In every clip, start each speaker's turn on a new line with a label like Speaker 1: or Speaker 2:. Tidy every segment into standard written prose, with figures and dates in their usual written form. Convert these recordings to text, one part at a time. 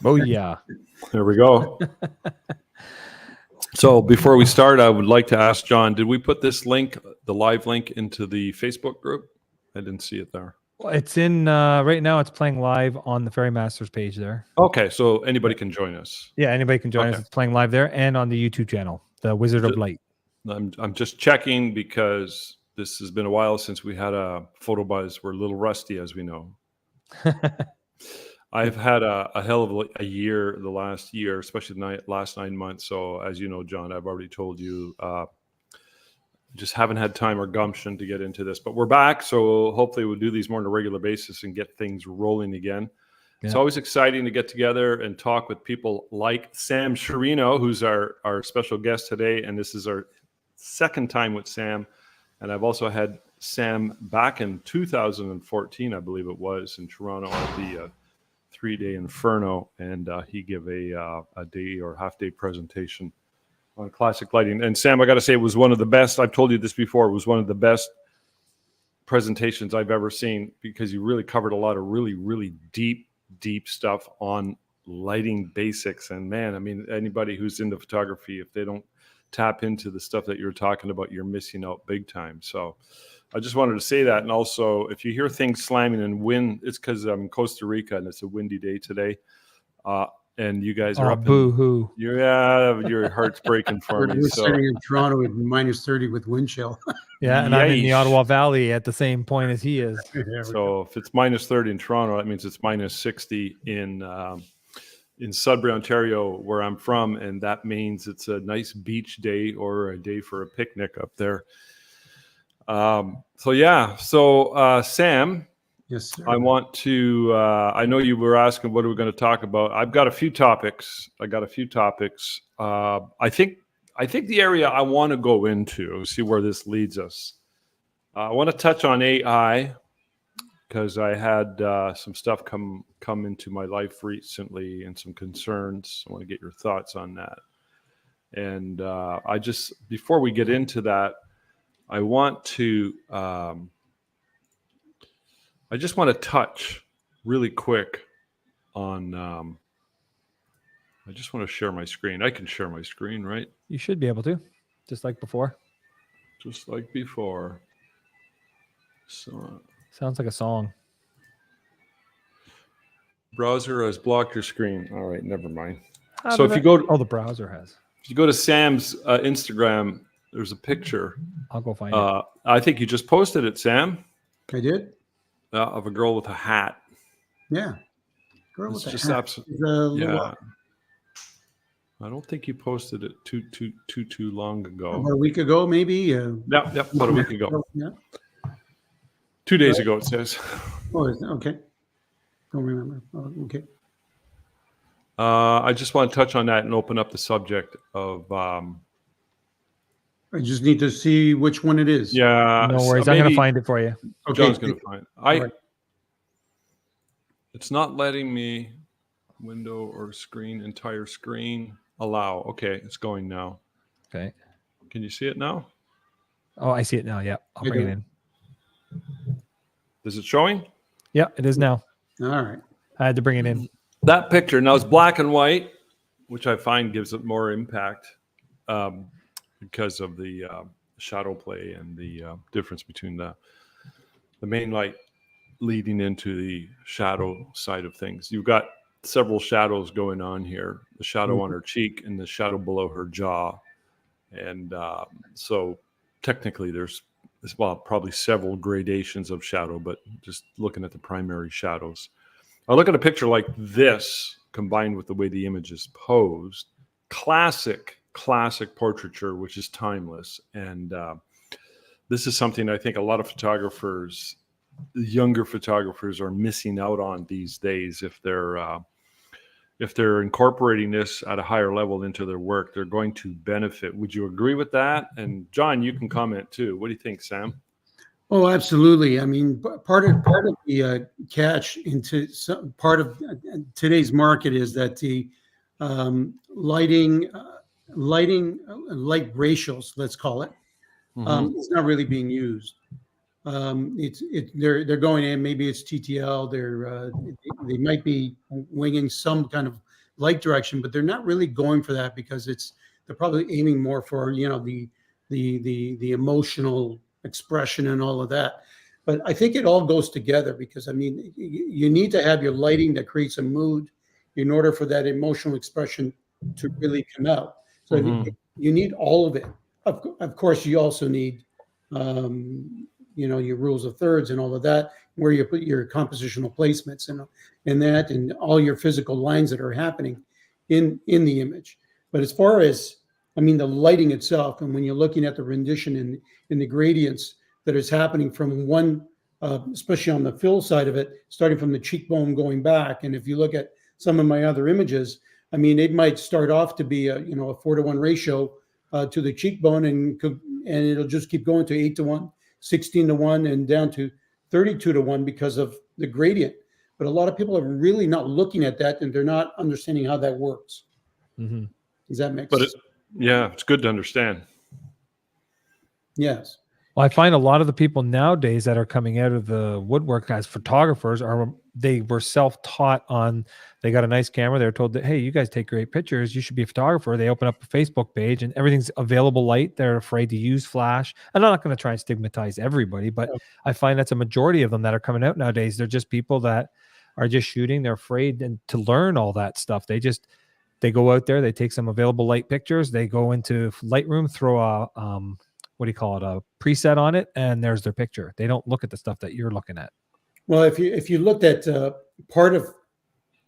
Speaker 1: Oh, yeah.
Speaker 2: There we go. So before we start, I would like to ask John, did we put this link, the live link, into the Facebook group? I didn't see it there.
Speaker 1: Well, it's in right now. It's playing live on the Fairy Masters page there.
Speaker 2: Okay, so anybody can join us.
Speaker 1: Yeah, anybody can join us. It's playing live there and on the YouTube channel, The Wizard of Light.
Speaker 2: I'm just checking because this has been a while since we had a photo buzz. We're a little rusty, as we know. I've had a hell of a year, the last year, especially the last 9 months. So as you know, John, I've already told you, just haven't had time or gumption to get into this. But we're back, so hopefully we'll do these more on a regular basis and get things rolling again. Yeah. It's always exciting to get together and talk with people like Sam Sciarrino, who's our special guest today. And this is our second time with Sam. And I've also had Sam back in 2014, I believe it was, in Toronto at the 3-day Inferno. And he gave a day or half-day presentation on classic lighting. And Sam, I got to say, it was one of the best. I've told you this before. It was one of the best presentations I've ever seen because you really covered a lot of really, really deep stuff on lighting basics. And man, I mean, anybody who's into photography, if they don't tap into the stuff that you're talking about, you're missing out big time. So I just wanted to say that. And also, if you hear things slamming and wind, it's because I'm in Costa Rica and it's a windy day today. And you guys are up.
Speaker 1: Boo-hoo.
Speaker 2: Your heart's breaking for me.
Speaker 3: We're sitting in Toronto at -30 with wind chill.
Speaker 1: Yeah, and I'm in the Ottawa Valley at the same point as he is.
Speaker 2: So if it's -30 in Toronto, that means it's -60 in Sudbury, Ontario, where I'm from, and that means it's a nice beach day or a day for a picnic up there. Sam.
Speaker 3: Yes, sir.
Speaker 2: I want to, I know you were asking, what are we going to talk about? I've got a few topics. I think the area I want to go into, see where this leads us. I want to touch on AI because I had some stuff come into my life recently and some concerns. I want to get your thoughts on that. And before we get into that, I want to, I just want to touch really quick on, I just want to share my screen. I can share my screen, right?
Speaker 1: You should be able to, just like before.
Speaker 2: Just like before. So
Speaker 1: sounds like a song.
Speaker 2: Browser has blocked your screen. All right, never mind.
Speaker 1: So if you go to, the browser has.
Speaker 2: If you go to Sam's Instagram, there's a picture.
Speaker 1: I'll go find it.
Speaker 2: I think you just posted it, Sam.
Speaker 3: I did.
Speaker 2: Of a girl with a hat.
Speaker 3: Yeah.
Speaker 2: Girl with a hat. Yeah. I don't think you posted it too long ago.
Speaker 3: About a week ago, maybe.
Speaker 2: Yep, about a week ago.
Speaker 3: Yeah.
Speaker 2: 2 days ago, it says.
Speaker 3: Oh, okay. Don't remember. Oh, okay.
Speaker 2: I just want to touch on that and open up the subject of.
Speaker 3: I just need to see which one it is.
Speaker 2: Yeah.
Speaker 1: No worries. I'm going to find it for you.
Speaker 2: Okay. John's going to find it. Right. It's not letting me window or screen, entire screen. Allow. Okay. It's going now.
Speaker 1: Okay.
Speaker 2: Can you see it now?
Speaker 1: Oh, I see it now. Yeah. I'll bring it in.
Speaker 2: Is it showing?
Speaker 1: Yeah, it is now.
Speaker 3: All right.
Speaker 1: I had to bring it in.
Speaker 2: That picture. Now it's black and white, which I find gives it more impact. Because of the shadow play and the difference between the main light leading into the shadow side of things. You've got several shadows going on here, the shadow on her cheek and the shadow below her jaw. And so technically there's probably several gradations of shadow, but just looking at the primary shadows. I look at a picture like this combined with the way the image is posed, classic portraiture, which is timeless. And this is something I think a lot of photographers, younger photographers, are missing out on these days. If they're incorporating this at a higher level into their work, they're going to benefit. Would you agree with that? And John, you can comment too. What do you think, Sam?
Speaker 3: Oh, absolutely. I mean, part of the catch into part of today's market is that the light ratios, let's call it, it's not really being used. They're going in, maybe it's TTL. They might be winging some kind of light direction, but they're not really going for that because they're probably aiming more for, the emotional expression and all of that. But I think it all goes together because, I mean, you need to have your lighting that creates a mood in order for that emotional expression to really come out. So you need all of it. Of course, you also need, your rules of thirds and all of that, where you put your compositional placements and all your physical lines that are happening in the image. But as far as, I mean, the lighting itself, and when you're looking at the rendition in the gradients that is happening from one, especially on the fill side of it, starting from the cheekbone going back. And if you look at some of my other images, I mean, it might start off to be a 4-to-1 ratio to the cheekbone, and it'll just keep going to 8-to-1, 16-to-1, and down to 32-to-1 because of the gradient. But a lot of people are really not looking at that, and they're not understanding how that works.
Speaker 1: Mm-hmm.
Speaker 3: Does that make sense?
Speaker 2: It's good to understand.
Speaker 3: Yes.
Speaker 1: Well, I find a lot of the people nowadays that are coming out of the woodwork as photographers they were self-taught on, they got a nice camera. They were told that, hey, you guys take great pictures. You should be a photographer. They open up a Facebook page and everything's available light. They're afraid to use flash. And I'm not going to try and stigmatize everybody, but I find that's a majority of them that are coming out nowadays. They're just people that are just shooting. They're afraid to learn all that stuff. They go out there, they take some available light pictures. They go into Lightroom, throw a, a preset on it, and there's their picture. They don't look at the stuff that you're looking at.
Speaker 3: Well, if you looked at part of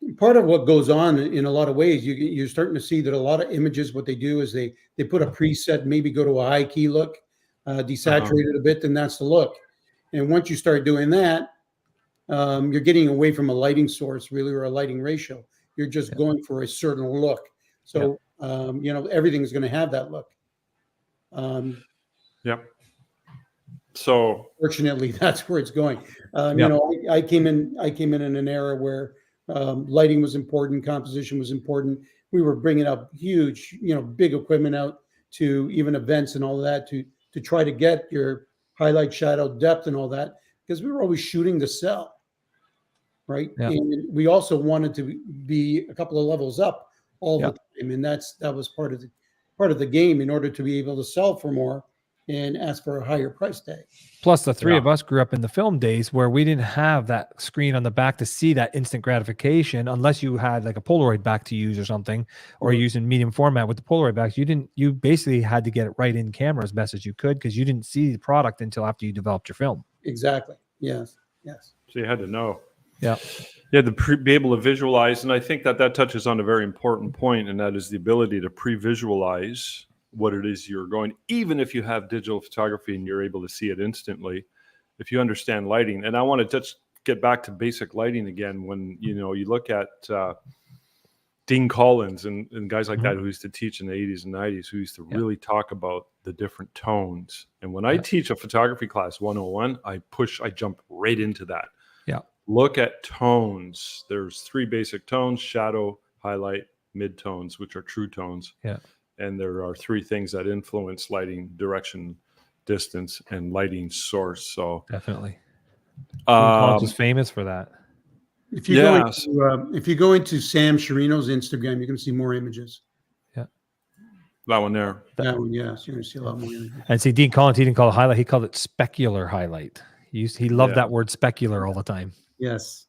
Speaker 3: what goes on in a lot of ways, you're starting to see that a lot of images, what they do is they put a preset, maybe go to a high key look, desaturate it a bit, then that's the look. And once you start doing that, you're getting away from a lighting source, really, or a lighting ratio. You're just going for a certain look. So, everything's going to have that look.
Speaker 2: So
Speaker 3: fortunately, that's where it's going. I came in an era where lighting was important, composition was important. We were bringing up huge, big equipment out to even events and all of that to try to get your highlight, shadow, depth, and all that, because we were always shooting to sell, right? Yeah. And we also wanted to be a couple of levels up all the time, and that was part of the game in order to be able to sell for more and ask for a higher price tag.
Speaker 1: Plus, the three of us grew up in the film days where we didn't have that screen on the back to see that instant gratification, unless you had like a Polaroid back to use or something, or using medium format with the Polaroid backs. You basically had to get it right in camera as best as you could, because you didn't see the product until after you developed your film.
Speaker 3: Exactly. Yes.
Speaker 2: So you had to know.
Speaker 1: Yeah.
Speaker 2: You had to be able to visualize. And I think that touches on a very important point, and that is the ability to pre-visualize what it is you're going, even if you have digital photography and you're able to see it instantly, if you understand lighting. And I want to just get back to basic lighting again. When, you look at Dean Collins and guys like that who used to teach in the 80s and 90s, who used to really talk about the different tones. And when I teach a photography class 101, I jump right into that.
Speaker 1: Yeah.
Speaker 2: Look at tones. There's 3 basic tones: shadow, highlight, mid-tones, which are true tones.
Speaker 1: Yeah.
Speaker 2: And there are 3 things that influence lighting: direction, distance, and lighting source. So
Speaker 1: definitely, College is famous for that.
Speaker 3: If you go into Sam Sciarrino's Instagram, you can see more images.
Speaker 1: Yeah,
Speaker 2: that one there.
Speaker 3: That one, yes, you're going to see a lot more images.
Speaker 1: And see, Dean Collins, he didn't call it highlight; he called it specular highlight. He loved that word specular all the time.
Speaker 3: Yes.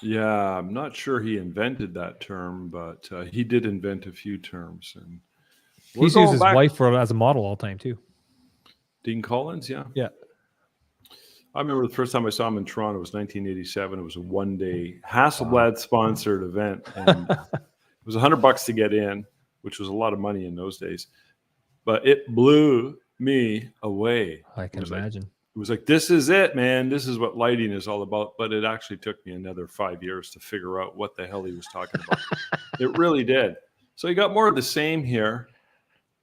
Speaker 2: Yeah, I'm not sure he invented that term, but he did invent a few terms. And
Speaker 1: he's used his wife as a model all the time too.
Speaker 2: Dean Collins, yeah. I remember the first time I saw him in Toronto was 1987. It was a one-day Hasselblad-sponsored event, and it was $100 to get in, which was a lot of money in those days. But it blew me away.
Speaker 1: I can imagine.
Speaker 2: It was like, this is it, man. This is what lighting is all about. But it actually took me another 5 years to figure out what the hell he was talking about. It really did. So you got more of the same here.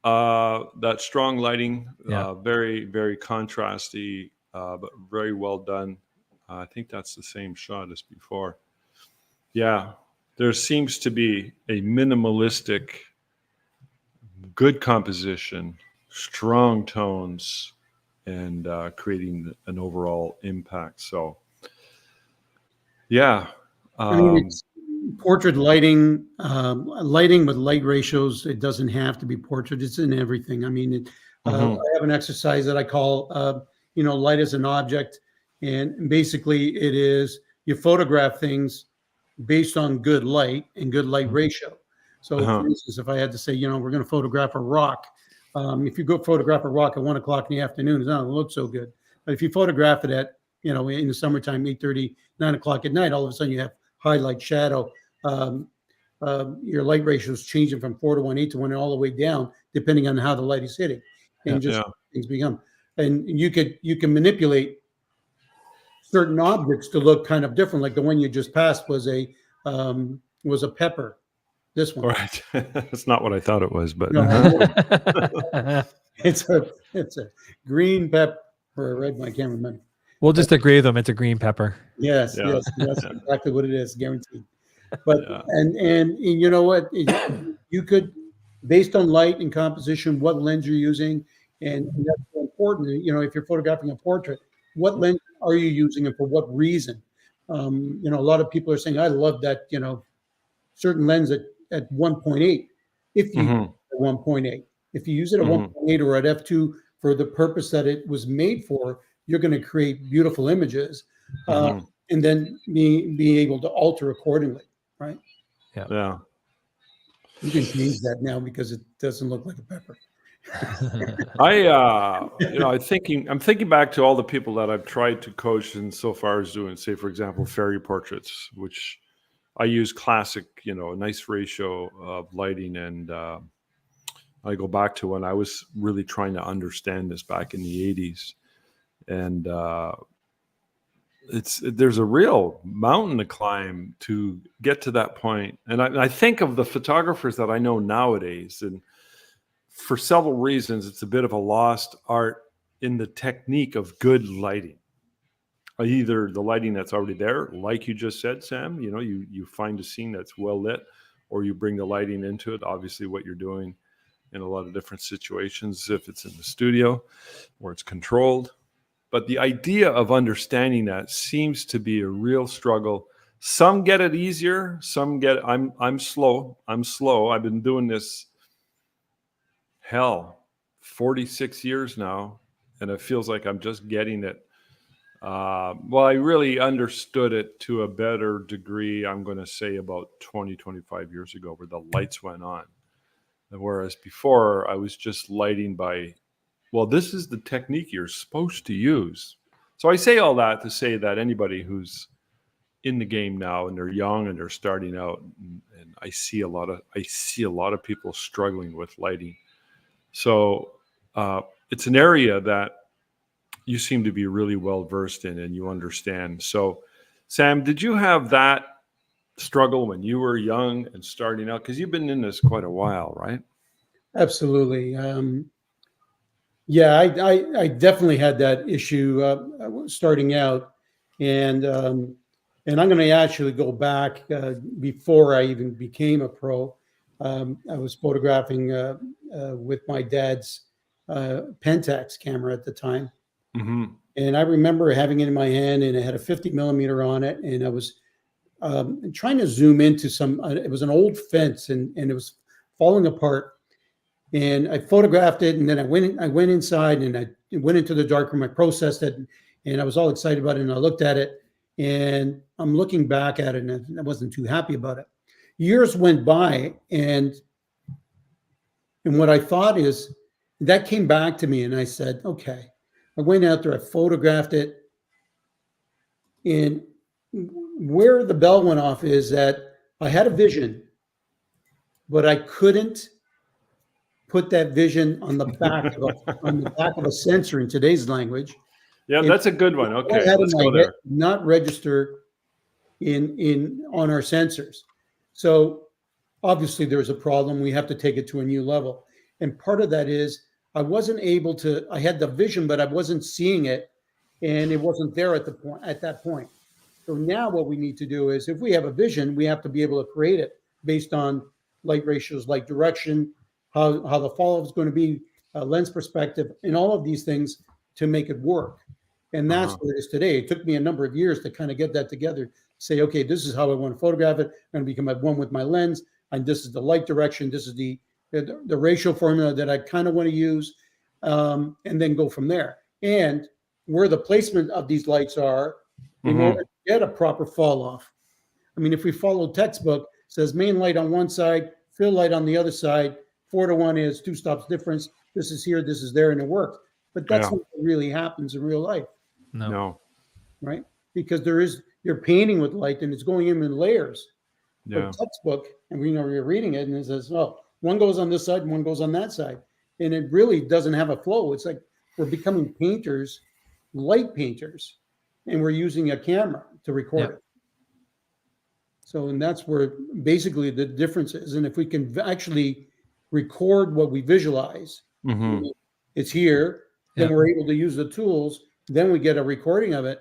Speaker 2: That strong lighting, very, very contrasty, but very well done. I think that's the same shot as before. Yeah, there seems to be a minimalistic, good composition, strong tones, and creating an overall impact. So, yeah.
Speaker 3: I mean, portrait lighting, lighting with light ratios, it doesn't have to be portrait. It's in everything. I mean, I have an exercise that I call, light as an object. And basically it is, you photograph things based on good light and good light ratio. So for instance, if I had to say, we're going to photograph a rock, if you go photograph a rock at 1 o'clock in the afternoon, it's not going to look so good. But if you photograph it at, in the summertime, 8:30, 9 o'clock at night, all of a sudden you have highlight, shadow. Your light ratio is changing from 4:1, 8:1, and all the way down, depending on how the light is hitting, and things become. And you can manipulate certain objects to look kind of different. Like the one you just passed was a pepper. This one,
Speaker 2: right? That's not what I thought it was, but
Speaker 3: it's a green pepper. Or red, I can't remember.
Speaker 1: We'll just agree with them. It's a green pepper.
Speaker 3: Yes, that's exactly what it is, guaranteed. But and you know what, you could, based on light and composition, what lens you're using, and that's important. If you're photographing a portrait, what lens are you using and for what reason? A lot of people are saying, I love that, certain lens at 1.8. If you use it at 1.8, if you use it at 1.8 or at f2 for the purpose that it was made for, you're going to create beautiful images, and then be able to alter accordingly, right?
Speaker 2: Yeah.
Speaker 3: You can change that now because it doesn't look like a pepper.
Speaker 2: I'm thinking back to all the people that I've tried to coach and so far as doing, say, for example, fairy portraits, which I use classic, nice ratio of lighting. And I go back to when I was really trying to understand this back in the 80s. And there's a real mountain to climb to get to that point. And I think of the photographers that I know nowadays, and for several reasons, it's a bit of a lost art in the technique of good lighting. Either the lighting that's already there, like you just said, Sam, you find a scene that's well lit, or you bring the lighting into it. Obviously what you're doing in a lot of different situations, if it's in the studio where it's controlled. But the idea of understanding that seems to be a real struggle. Some get it easier. Some get it. I'm slow. I've been doing this 46 years now, and it feels like I'm just getting it. I really understood it to a better degree, I'm going to say about 20, 25 years ago, where the lights went on. And whereas before I was just lighting by, this is the technique you're supposed to use. So I say all that to say that anybody who's in the game now and they're young and they're starting out, and I see a lot of people struggling with lighting. So it's an area that you seem to be really well versed in and you understand. So, Sam, did you have that struggle when you were young and starting out? Because you've been in this quite a while, right?
Speaker 3: Absolutely. I definitely had that issue starting out, and I'm going to actually go back before I even became a pro. I was photographing with my dad's Pentax camera at the time. And I remember having it in my hand, and it had a 50 millimeter on it. And I was trying to zoom into it was an old fence, and it was falling apart. And I photographed it, and then I went inside, and I went into the darkroom. I processed it, and I was all excited about it. And I looked at it, and I'm looking back at it, and I wasn't too happy about it. Years went by, and what I thought is that came back to me, and I said, okay. I went out there, I photographed it, and where the bell went off is that I had a vision, but I couldn't put that vision on the back of a sensor in today's language.
Speaker 2: Yeah, that's a good one. Okay,
Speaker 3: let's go there. Not register on our sensors. So obviously there's a problem. We have to take it to a new level. And part of that is I wasn't able to, I had the vision, but I wasn't seeing it, and it wasn't there at that point. So now what we need to do is, if we have a vision, we have to be able to create it based on light ratios, light direction, how the follow-up is going to be, lens perspective, and all of these things to make it work. And that's what it is today. It took me a number of years to kind of get that together, say, okay, this is how I want to photograph it. I'm going to become one with my lens, and this is the light direction. This is the ratio formula that I kind of want to use, and then go from there. And where the placement of these lights are in order to get a proper fall off. I mean, if we follow textbook, it says main light on one side, fill light on the other side, 4-to-1 is 2 stops difference. This is here, this is there, and it works. But that's not what really happens in real life.
Speaker 2: No.
Speaker 3: Right? Because you're painting with light and it's going in layers.
Speaker 2: Yeah.
Speaker 3: But textbook, and you're reading it and it says, oh, one goes on this side and one goes on that side. And it really doesn't have a flow. It's like we're becoming painters, light painters, and we're using a camera to record it. So, and that's where basically the difference is. And if we can actually record what we visualize, it's here, then we're able to use the tools, then we get a recording of it,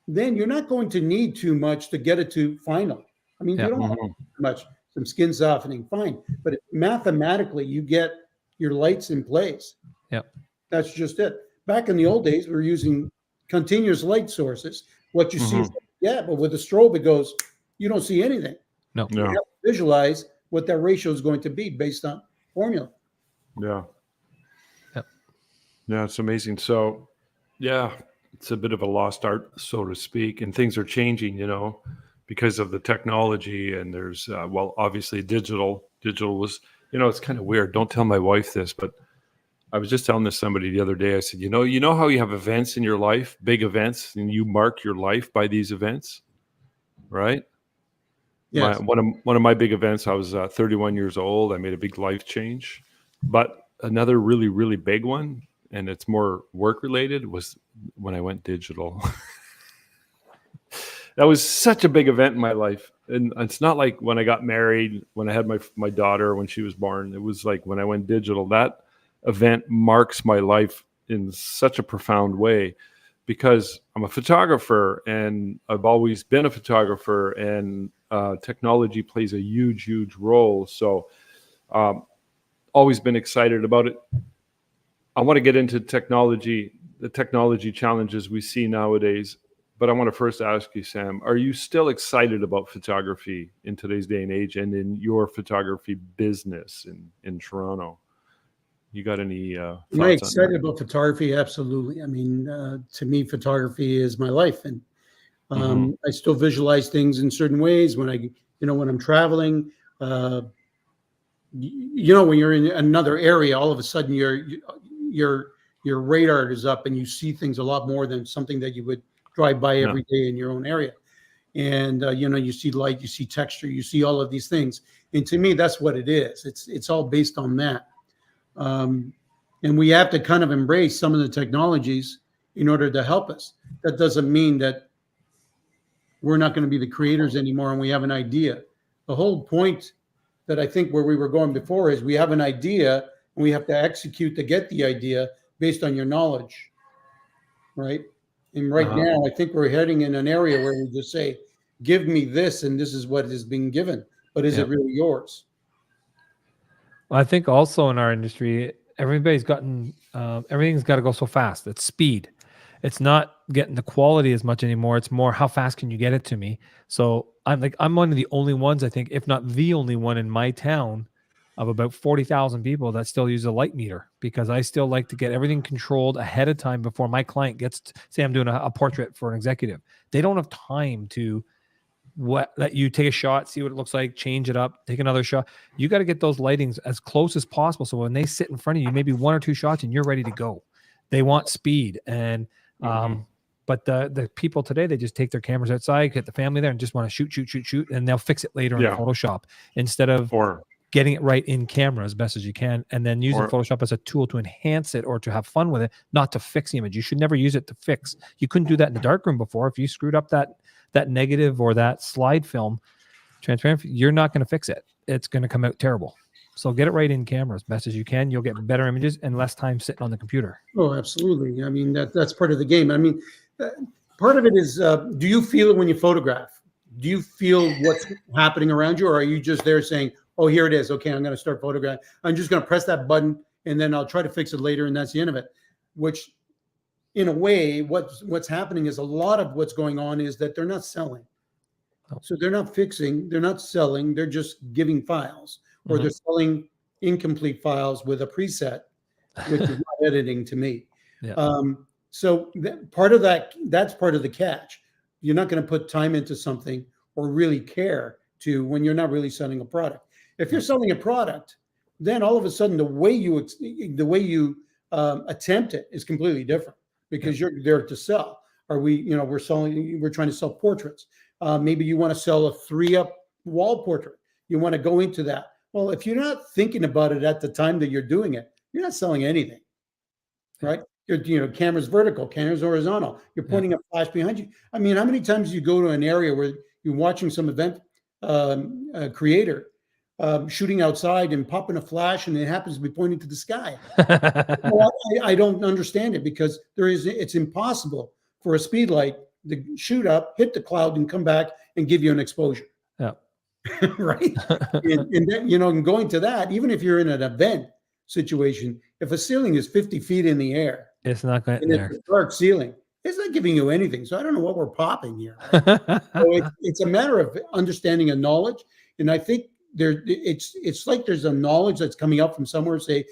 Speaker 3: then you're not going to need too much to get it to final. I mean, you don't have too much, some skin softening, fine. But mathematically, you get your lights in place.
Speaker 1: Yep.
Speaker 3: That's just it. Back in the old days, we were using continuous light sources. What you see, but with a strobe, it goes, you don't see anything.
Speaker 1: No.
Speaker 3: You have to visualize what that ratio is going to be based on formula.
Speaker 2: Yeah.
Speaker 1: Yep.
Speaker 2: Yeah, it's amazing. So, yeah, it's a bit of a lost art, so to speak, and things are changing, because of the technology. And there's, obviously digital was, it's kind of weird. Don't tell my wife this, but I was just telling this somebody the other day. I said, you know how you have events in your life, big events, and you mark your life by these events, right?
Speaker 3: Yes.
Speaker 2: One of my big events, I was 31 years old. I made a big life change. But another really, really big one, and it's more work related, was when I went digital. That was such a big event in my life. And it's not like when I got married, when I had my daughter, when she was born. It was like when I went digital. That event marks my life in such a profound way, because I'm a photographer and I've always been a photographer, and technology plays a huge, huge role. So always been excited about it. I want to get into technology, the technology challenges we see nowadays. But I want to first ask you, Sam, are you still excited about photography in today's day and age, and in your photography business in Toronto? You got any thoughts
Speaker 3: Am I excited about photography? Absolutely. I mean, to me, photography is my life. And I still visualize things in certain ways when when I'm traveling. When you're in another area, all of a sudden your radar is up and you see things a lot more than something that you would drive by every day in your own area. And you see light, you see texture, you see all of these things. And to me, that's what it is. It's all based on that. And we have to kind of embrace some of the technologies in order to help us. That doesn't mean that we're not going to be the creators anymore and we have an idea. The whole point that I think where we were going before is we have an idea and we have to execute to get the idea based on your knowledge, right? And now I think we're heading in an area where we just say, give me this and this is what is being given. But is it really yours?
Speaker 1: I think also in our industry, everybody's gotten, everything's got to go so fast. It's speed. It's not getting the quality as much anymore. It's more, how fast can you get it to me? So I'm one of the only ones, I think, if not the only one in my town of about 40,000 people that still use a light meter, because I still like to get everything controlled ahead of time before my client gets to, say I'm doing a portrait for an executive. They don't have time to let you take a shot, see what it looks like, change it up, take another shot. You got to get those lightings as close as possible. So when they sit in front of you, maybe 1 or 2 shots and you're ready to go. They want speed. And, but the people today, they just take their cameras outside, get the family there and just want to shoot, and they'll fix it later in Photoshop instead of getting it right in camera as best as you can, and then using Photoshop as a tool to enhance it or to have fun with it, not to fix the image. You should never use it to fix. You couldn't do that in the darkroom before. If you screwed up that negative or that slide film transparent, you're not going to fix it. It's going to come out terrible. So get it right in camera as best as you can. You'll get better images and less time sitting on the computer.
Speaker 3: Oh, absolutely. I mean, that's part of the game. I mean, part of it is, do you feel it when you photograph? Do you feel what's happening around you, or are you just there saying, oh, here it is. Okay, I'm going to start photographing. I'm just going to press that button, and then I'll try to fix it later, and that's the end of it, which in a way, what's happening is a lot of what's going on is that they're not selling.
Speaker 1: Oh.
Speaker 3: So they're not fixing, they're not selling, they're just giving files, or they're selling incomplete files with a preset, which is not editing to me.
Speaker 1: Yeah.
Speaker 3: So part of that's part of the catch. You're not going to put time into something or really care to when you're not really selling a product. If you're selling a product, then all of a sudden the way you attempt it is completely different, because you're there to sell. We're trying to sell portraits. Maybe you want to sell a 3-up wall portrait. You want to go into that. Well, if you're not thinking about it at the time that you're doing it, you're not selling anything, right? Camera's vertical, camera's horizontal. You're pointing a flash behind you. I mean, how many times you go to an area where you're watching some event creator shooting outside and popping a flash, and it happens to be pointing to the sky? Well, I don't understand it, because it's impossible for a speed light to shoot up, hit the cloud, and come back and give you an exposure.
Speaker 1: Yeah.
Speaker 3: Right. And then, and going to that, even if you're in an event situation, if a ceiling is 50 feet in the air,
Speaker 1: it's not going
Speaker 3: and
Speaker 1: there.
Speaker 3: it's a dark ceiling, it's not giving you anything. So I don't know what we're popping here. So it's a matter of understanding and knowledge. And I think it's like there's a knowledge that's coming up from somewhere. Say,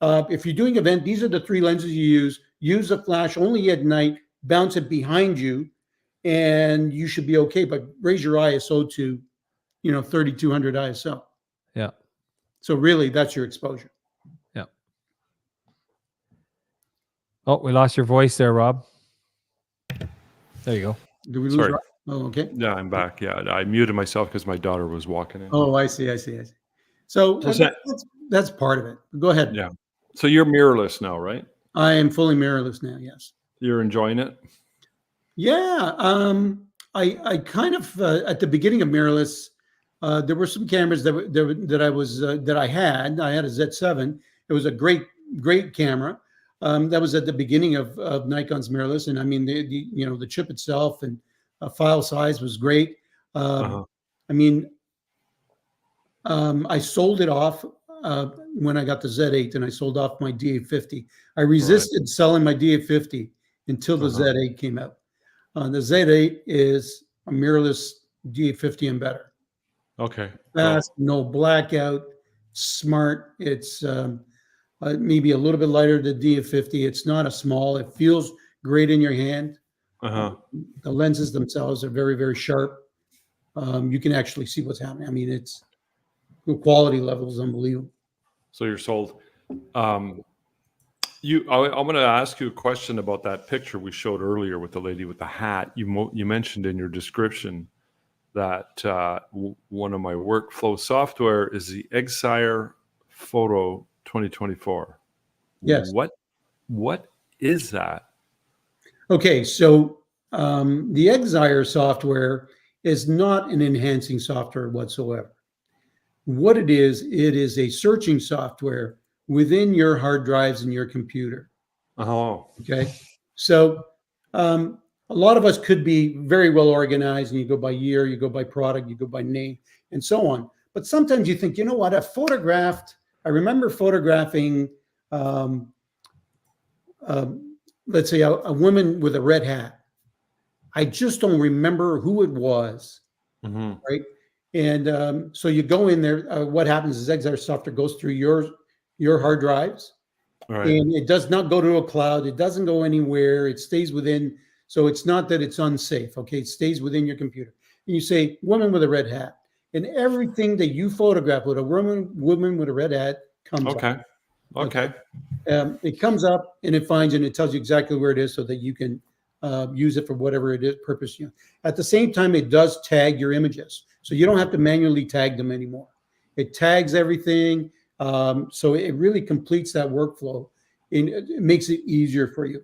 Speaker 3: if you're doing event, these are the 3 lenses you use. Use a flash only at night. Bounce it behind you, and you should be okay. But raise your ISO to, 3200 ISO.
Speaker 1: Yeah.
Speaker 3: So really, that's your exposure.
Speaker 1: Yeah. Oh, we lost your voice there, Rob. There you go.
Speaker 3: Do we lose?
Speaker 2: Sorry.
Speaker 3: Rob? Oh, okay.
Speaker 2: Yeah, I'm back. Yeah, I muted myself because my daughter was walking in.
Speaker 3: Oh, I see. So that's part of it. Go ahead.
Speaker 2: Yeah. So you're mirrorless now, right?
Speaker 3: I am fully mirrorless now. Yes.
Speaker 2: You're enjoying it?
Speaker 3: Yeah. I kind of at the beginning of mirrorless, there were some cameras that I had. I had a Z7. It was a great camera. That was at the beginning of Nikon's mirrorless, and I mean the chip itself and file size was great. I mean, I sold it off when I got the Z8, and I sold off my D850. I resisted selling my D850 until the Z8 came out. The Z8 is a mirrorless D850 and better.
Speaker 2: Okay.
Speaker 3: Fast, no blackout, smart. It's maybe a little bit lighter than D850. It's not a small. It feels great in your hand. The lenses themselves are very, very sharp. You can actually see what's happening. I mean, the quality level is unbelievable.
Speaker 2: So you're sold. I'm going to ask you a question about that picture we showed earlier with the lady with the hat. You mentioned in your description that one of my workflow software is the Exire Photo 2024.
Speaker 3: Yes.
Speaker 2: What is that?
Speaker 3: Okay, so the Exire software is not an enhancing software whatsoever. What it is a searching software within your hard drives in your computer.
Speaker 2: Oh.
Speaker 3: Okay. So a lot of us could be very well organized, and you go by year, you go by product, you go by name, and so on. But sometimes you think, you know what, I remember photographing, let's say a woman with a red hat. I just don't remember who it was, right? And so you go in there. What happens is Exire software goes through your hard drives, and it does not go to a cloud. It doesn't go anywhere. It stays within. So it's not that it's unsafe. Okay, it stays within your computer. And you say woman with a red hat, and everything that you photograph with a woman with a red hat comes up. Okay. It comes up and it finds, and it tells you exactly where it is, so that you can use it for whatever it is purpose. At the same time, it does tag your images, so you don't have to manually tag them anymore. It tags everything, so it really completes that workflow, and it makes it easier for you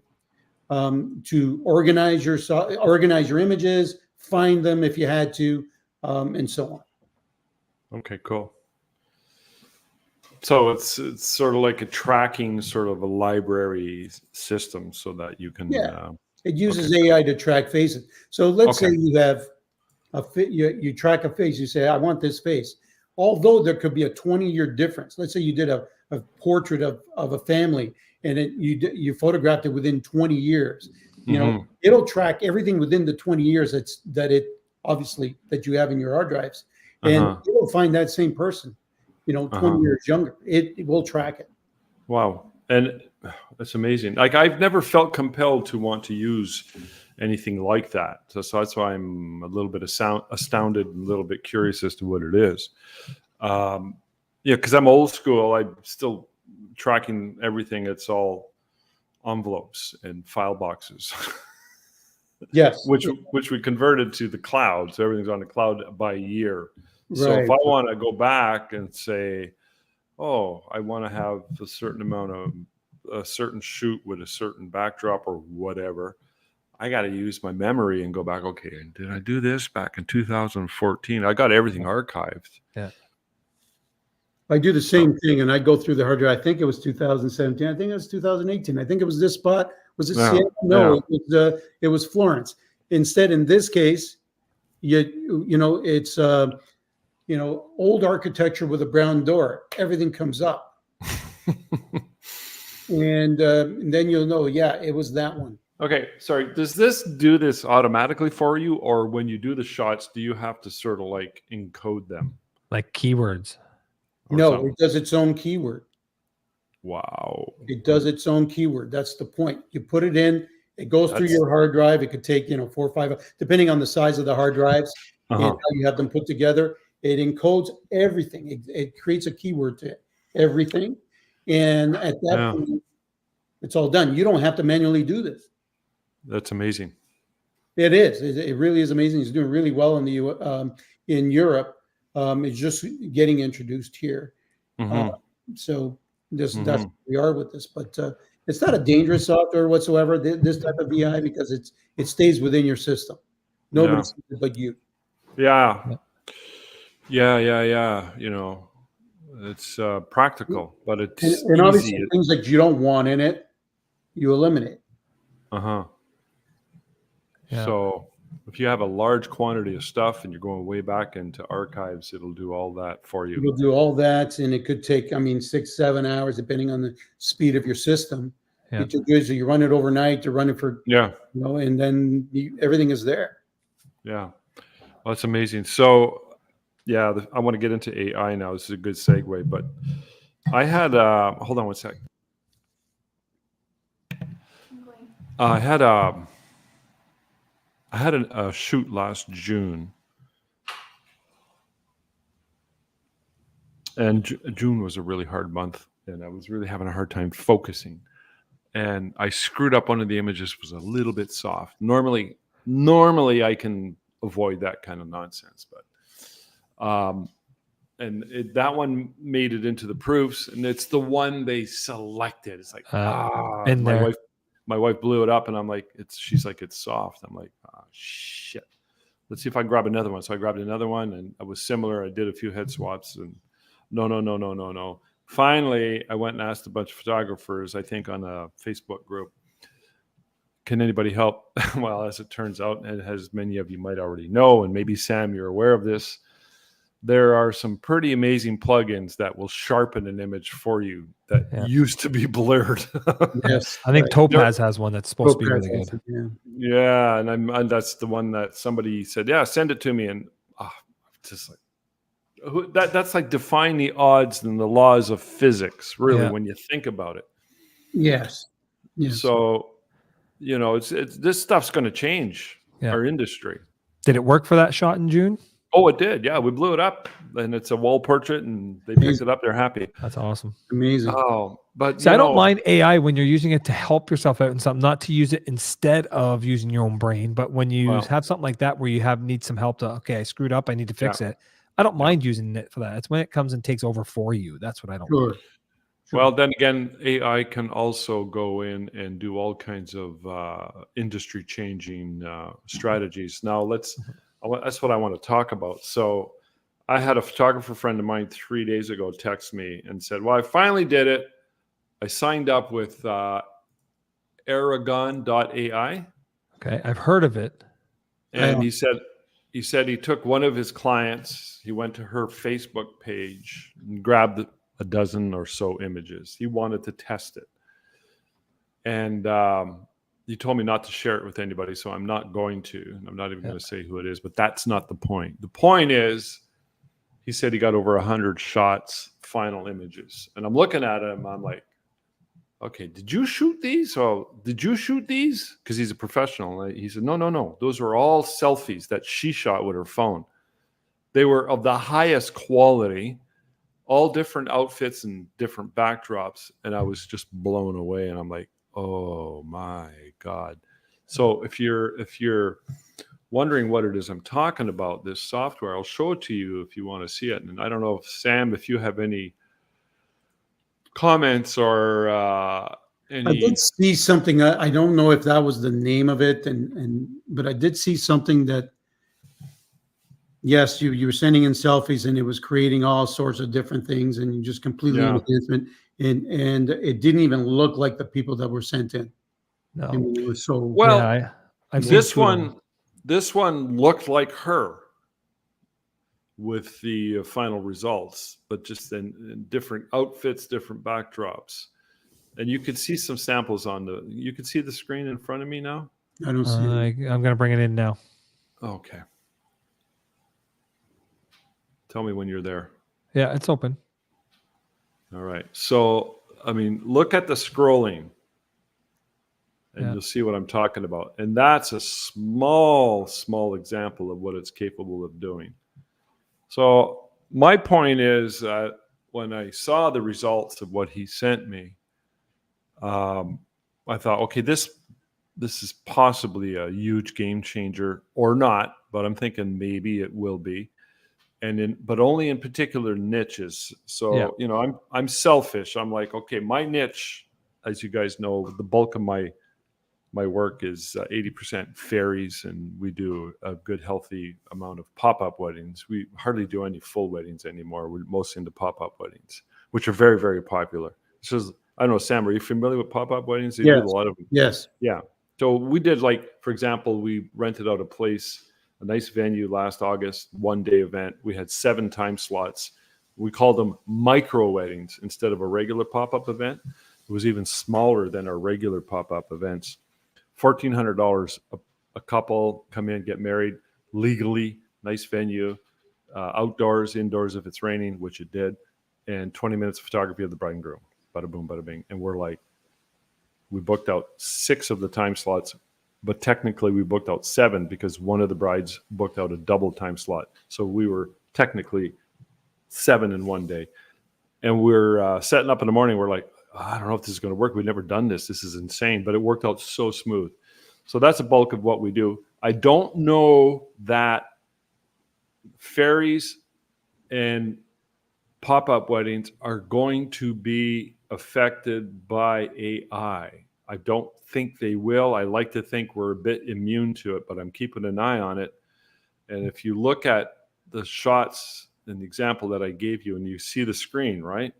Speaker 3: to organize your images, find them if you had to, and so on.
Speaker 2: Okay, cool. So it's sort of like a tracking sort of a library system, so that you can.
Speaker 3: It uses AI to track faces. So let's say you have you track a face. You say, I want this face. Although there could be a 20-year difference. Let's say you did a portrait of a family, and you photographed it within 20 years, it'll track everything within the 20 years that you have in your hard drives, and it'll find that same person, 20 years younger. It will track it.
Speaker 2: Wow. And that's amazing. Like, I've never felt compelled to want to use anything like that. So that's why I'm a little bit astounded and a little bit curious as to what it is. Because I'm old school. I'm still tracking everything. It's all envelopes and file boxes.
Speaker 3: Yes.
Speaker 2: which we converted to the cloud. So everything's on the cloud by year.
Speaker 3: Right.
Speaker 2: So if I want to go back and say, I want to have a certain amount of a certain shoot with a certain backdrop or whatever, I got to use my memory and go back. Okay, did I do this back in 2014? I got everything archived.
Speaker 1: Yeah.
Speaker 3: I do the same thing, and I go through the hard drive. I think it was 2017. I think it was 2018. I think it was this spot. Was it Seattle? No, it was Florence. Instead, in this case, it's old architecture with a brown door. Everything comes up, and then you'll know. Yeah, it was that one.
Speaker 2: Okay, sorry. Does this do this automatically for you, or when you do the shots, do you have to sort of like encode them,
Speaker 1: like keywords?
Speaker 3: No,
Speaker 2: something?
Speaker 3: it does its own keyword.
Speaker 2: Wow.
Speaker 3: It does its own keyword. That's the point. You put it in, it goes through your hard drive. It could take, 4 or 5, depending on the size of the hard drives and how you have them put together. It encodes everything. It creates a keyword to everything. And at that point, it's all done. You don't have to manually do this.
Speaker 2: That's amazing.
Speaker 3: It is. It really is amazing. It's doing really well in Europe. It's just getting introduced here. So that's where we are with this. But it's not a dangerous software whatsoever, this type of VI, because it stays within your system. Nobody sees it but you.
Speaker 2: Yeah. It's practical, but it's
Speaker 3: and obviously things that you don't want in it, you eliminate.
Speaker 2: Yeah.
Speaker 3: So
Speaker 2: if you have a large quantity of stuff and you're going way back into archives, it'll do all that for you.
Speaker 3: It'll do all that, and it could take, 6-7 hours, depending on the speed of your system.
Speaker 1: Yeah.
Speaker 3: It's good. So you run it overnight, you run it for, and then everything is there.
Speaker 2: Yeah. Well, that's amazing. So, I want to get into AI now. This is a good segue, but I had, hold on one sec. I had a shoot last June, and June was a really hard month, and I was really having a hard time focusing. And I screwed up one of the images, was a little bit soft. Normally I can avoid that kind of nonsense, but that one made it into the proofs, and it's the one they selected. It's like my wife blew it up, and I'm like, she's like, it's soft. I'm like, shit. Let's see if I can grab another one. So I grabbed another one, and it was similar. I did a few head swaps, and no. Finally, I went and asked a bunch of photographers, I think on a Facebook group, can anybody help? Well, as it turns out, and as many of you might already know, and maybe Sam, you're aware of this, there are some pretty amazing plugins that will sharpen an image for you that used to be blurred.
Speaker 3: Yes,
Speaker 1: I think Topaz has one that's supposed to be really good.
Speaker 2: Yeah, and that's the one that somebody said, send it to me, and just like that's like defying the odds and the laws of physics, really, when you think about it.
Speaker 3: Yes.
Speaker 2: So, it's this stuff's going to change our industry.
Speaker 1: Did it work for that shot in June?
Speaker 2: Oh, it did. Yeah, we blew it up, and it's a wall portrait, and they picked it up. They're happy.
Speaker 1: That's awesome.
Speaker 3: Amazing.
Speaker 2: Oh, but
Speaker 1: so I don't mind AI when you're using it to help yourself out in something, not to use it instead of using your own brain. But when you have something like that where you need some help to, I screwed up, I need to fix it. I don't mind using it for that. It's when it comes and takes over for you. That's what I don't mind.
Speaker 2: Well, then again, AI can also go in and do all kinds of industry-changing strategies. Now, that's what I want to talk about. So I had a photographer friend of mine 3 days ago text me and said, well, I finally did it. I signed up with Aragon.ai.
Speaker 1: Okay, I've heard of it.
Speaker 2: And he said he took one of his clients, he went to her Facebook page and grabbed a dozen or so images. He wanted to test it. And you told me not to share it with anybody, so I'm not going to. I'm not even going to say who it is, but that's not the point. The point is, he said he got over 100 shots, final images. And I'm looking at him, I'm like, okay, did you shoot these? Oh, did you shoot these? Because he's a professional. He said, no. Those were all selfies that she shot with her phone. They were of the highest quality, all different outfits and different backdrops. And I was just blown away. And I'm like, oh my God. So if you're wondering what it is I'm talking about, this software, I'll show it to you if you want to see it. And I don't know if Sam, if you have any comments or any.
Speaker 3: I did see something. I don't know if that was the name of it, but I did see something that, yes, you were sending in selfies and it was creating all sorts of different things, and you just completely enhancement, and it didn't even look like the people that were sent in.
Speaker 1: No.
Speaker 3: I mean, it was so
Speaker 2: Well,
Speaker 1: yeah, I've
Speaker 2: this one looked like her with the final results, but just in different outfits, different backdrops. And you could see some samples you could see the screen in front of me now.
Speaker 3: I don't see it.
Speaker 1: I'm going to bring it in now.
Speaker 2: Okay. Tell me when you're there.
Speaker 1: Yeah, it's open.
Speaker 2: All right. So, I mean, look at the scrolling and you'll see what I'm talking about. And that's a small example of what it's capable of doing. So my point is that when I saw the results of what he sent me, I thought, okay, this is possibly a huge game changer or not, but I'm thinking maybe it will be. But only in particular niches. So, I'm selfish. I'm like, okay, my niche, as you guys know, the bulk of my work is 80% fairies, and we do a good, healthy amount of pop-up weddings. We hardly do any full weddings anymore. We're mostly into pop-up weddings, which are very, very popular. So, I don't know, Sam, are you familiar with pop-up weddings? They do a lot of them.
Speaker 3: Yes.
Speaker 2: Yeah. So we did, like, for example, we rented out a place, a nice venue last August, 1-day event. We had 7 time slots. We called them micro weddings instead of a regular pop-up event. It was even smaller than our regular pop-up events. $1,400 a couple come in, get married legally, nice venue, outdoors, indoors if it's raining, which it did, and 20 minutes of photography of the bride and groom. Bada boom, bada bing. And we're like, we booked out 6 of the time slots, but technically we booked out 7 because one of the brides booked out a double time slot. So we were technically 7 in one day. And we're setting up in the morning. We're like, I don't know if this is going to work. We've never done this. This is insane. But it worked out so smooth. So that's a bulk of what we do. I don't know that fairies and pop-up weddings are going to be affected by AI. I don't think they will. I like to think we're a bit immune to it, but I'm keeping an eye on it. And if you look at the shots in the example that I gave you and you see the screen, right?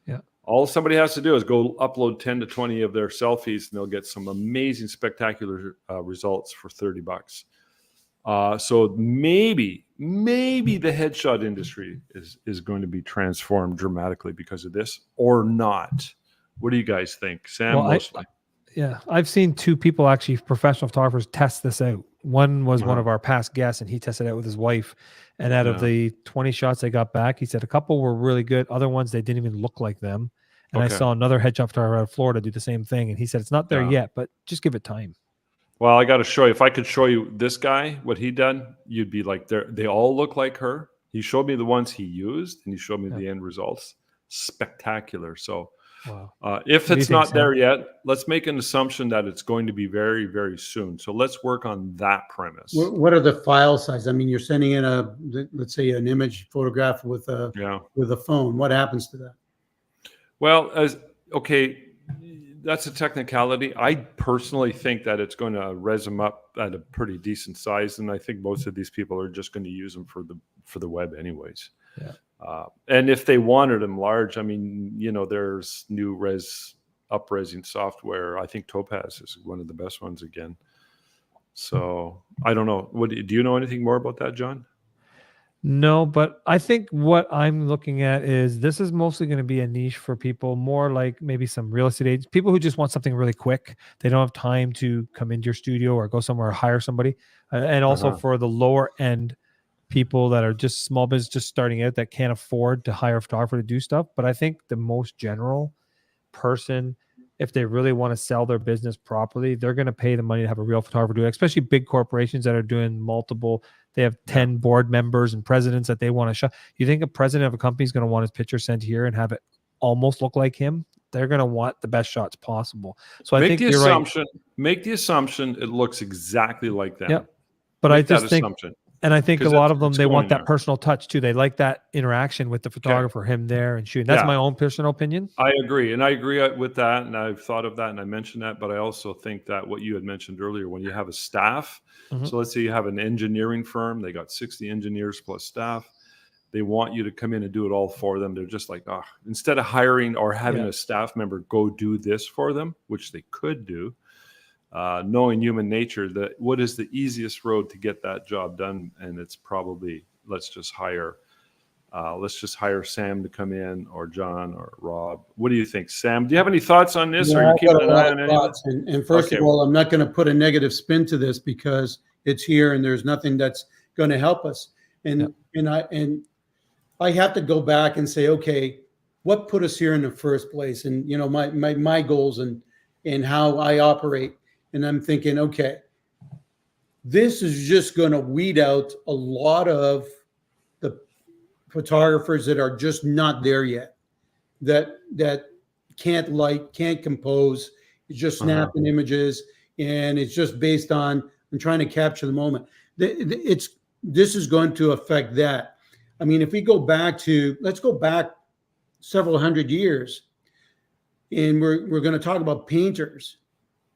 Speaker 1: Yeah.
Speaker 2: All somebody has to do is go upload 10 to 20 of their selfies and they'll get some amazing, spectacular results for $30. So maybe the headshot industry is going to be transformed dramatically because of this, or not. What do you guys think, Sam?
Speaker 1: Well,
Speaker 2: mostly.
Speaker 1: I've seen 2 people, actually professional photographers, test this out. One was one of our past guests, and he tested it out with his wife. And out of the 20 shots they got back, he said a couple were really good. Other ones, they didn't even look like them. And I saw another headshot photographer out of Florida do the same thing. And he said, it's not there yet, but just give it time.
Speaker 2: Well, I got to show you. If I could show you this guy, what he done, you'd be like, they all look like her. He showed me the ones he used, and he showed me the end results. Spectacular. So if it's not there yet, let's make an assumption that it's going to be very, very soon. So let's work on that premise.
Speaker 3: What are the file size? I mean, you're sending in let's say an image photograph with a phone. What happens to that?
Speaker 2: Well, that's a technicality. I personally think that it's going to res them up at a pretty decent size, and I think most of these people are just going to use them for the web anyways. Yeah. And if they wanted them large, I mean, there's new up-resing software. I think Topaz is one of the best ones again. So I don't know. Do you know anything more about that, John?
Speaker 1: No, but I think what I'm looking at is this is mostly going to be a niche for people more like maybe some real estate agents, people who just want something really quick. They don't have time to come into your studio or go somewhere or hire somebody. And also
Speaker 2: Uh-huh.
Speaker 1: for the lower end people that are just small business, just starting out that can't afford to hire a photographer to do stuff. But I think the most general person, if they really want to sell their business properly, they're going to pay the money to have a real photographer do it, especially big corporations that are doing multiple. They have 10 board members and presidents that they want to show. You think a president of a company is going to want his picture sent here and have it almost look like him? They're going to want the best shots possible. So I think you're right.
Speaker 2: Make the assumption it looks exactly like them.
Speaker 1: Yeah. But I just think,
Speaker 2: assumption.
Speaker 1: and I think a lot of them, they want that
Speaker 2: there.
Speaker 1: personal touch too. They like that interaction with the photographer, him there and shooting. That's my own personal opinion.
Speaker 2: I agree. And I agree with that. And I've thought of that and I mentioned that. But I also think that what you had mentioned earlier, when you have a staff, so let's say you have an engineering firm, they got 60 engineers plus staff. They want you to come in and do it all for them. They're just like, instead of hiring or having a staff member go do this for them, which they could do, knowing human nature, that what is the easiest road to get that job done? And it's probably let's just hire Sam to come in, or John or Rob. What do you think, Sam? Do you have any thoughts on this?
Speaker 3: Yeah,
Speaker 2: Are you
Speaker 3: I've
Speaker 2: keeping
Speaker 3: got a
Speaker 2: an
Speaker 3: lot
Speaker 2: eye
Speaker 3: of
Speaker 2: on any
Speaker 3: thoughts. And first of all, I'm not going to put a negative spin to this because it's here and there's nothing that's going to help us. And I have to go back and say, okay, what put us here in the first place? And my goals and how I operate. And I'm thinking, okay, this is just going to weed out a lot of the photographers that are just not there yet, that can't compose, it's just snapping images, and it's just based on I'm trying to capture the moment. This is going to affect that. I mean, if we let's go back several hundred years, and we're going to talk about painters.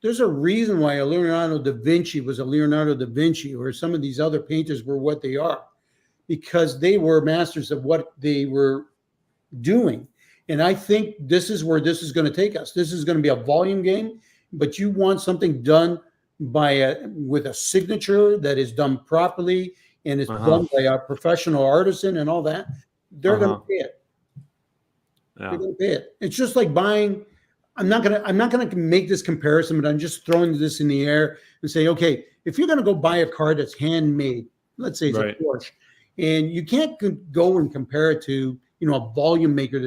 Speaker 3: There's a reason why a Leonardo da Vinci was a Leonardo da Vinci, or some of these other painters were what they are, because they were masters of what they were doing. And I think this is where this is going to take us. This is going to be a volume game, but you want something done with a signature that is done properly and it's done by a professional artisan and all that. They're going to pay it. Yeah. They're going to pay it. It's just like buying. I'm not gonna make this comparison, but I'm just throwing this in the air and say, okay, if you're gonna go buy a car that's handmade, let's say it's a Porsche, and you can't go and compare it to a volume maker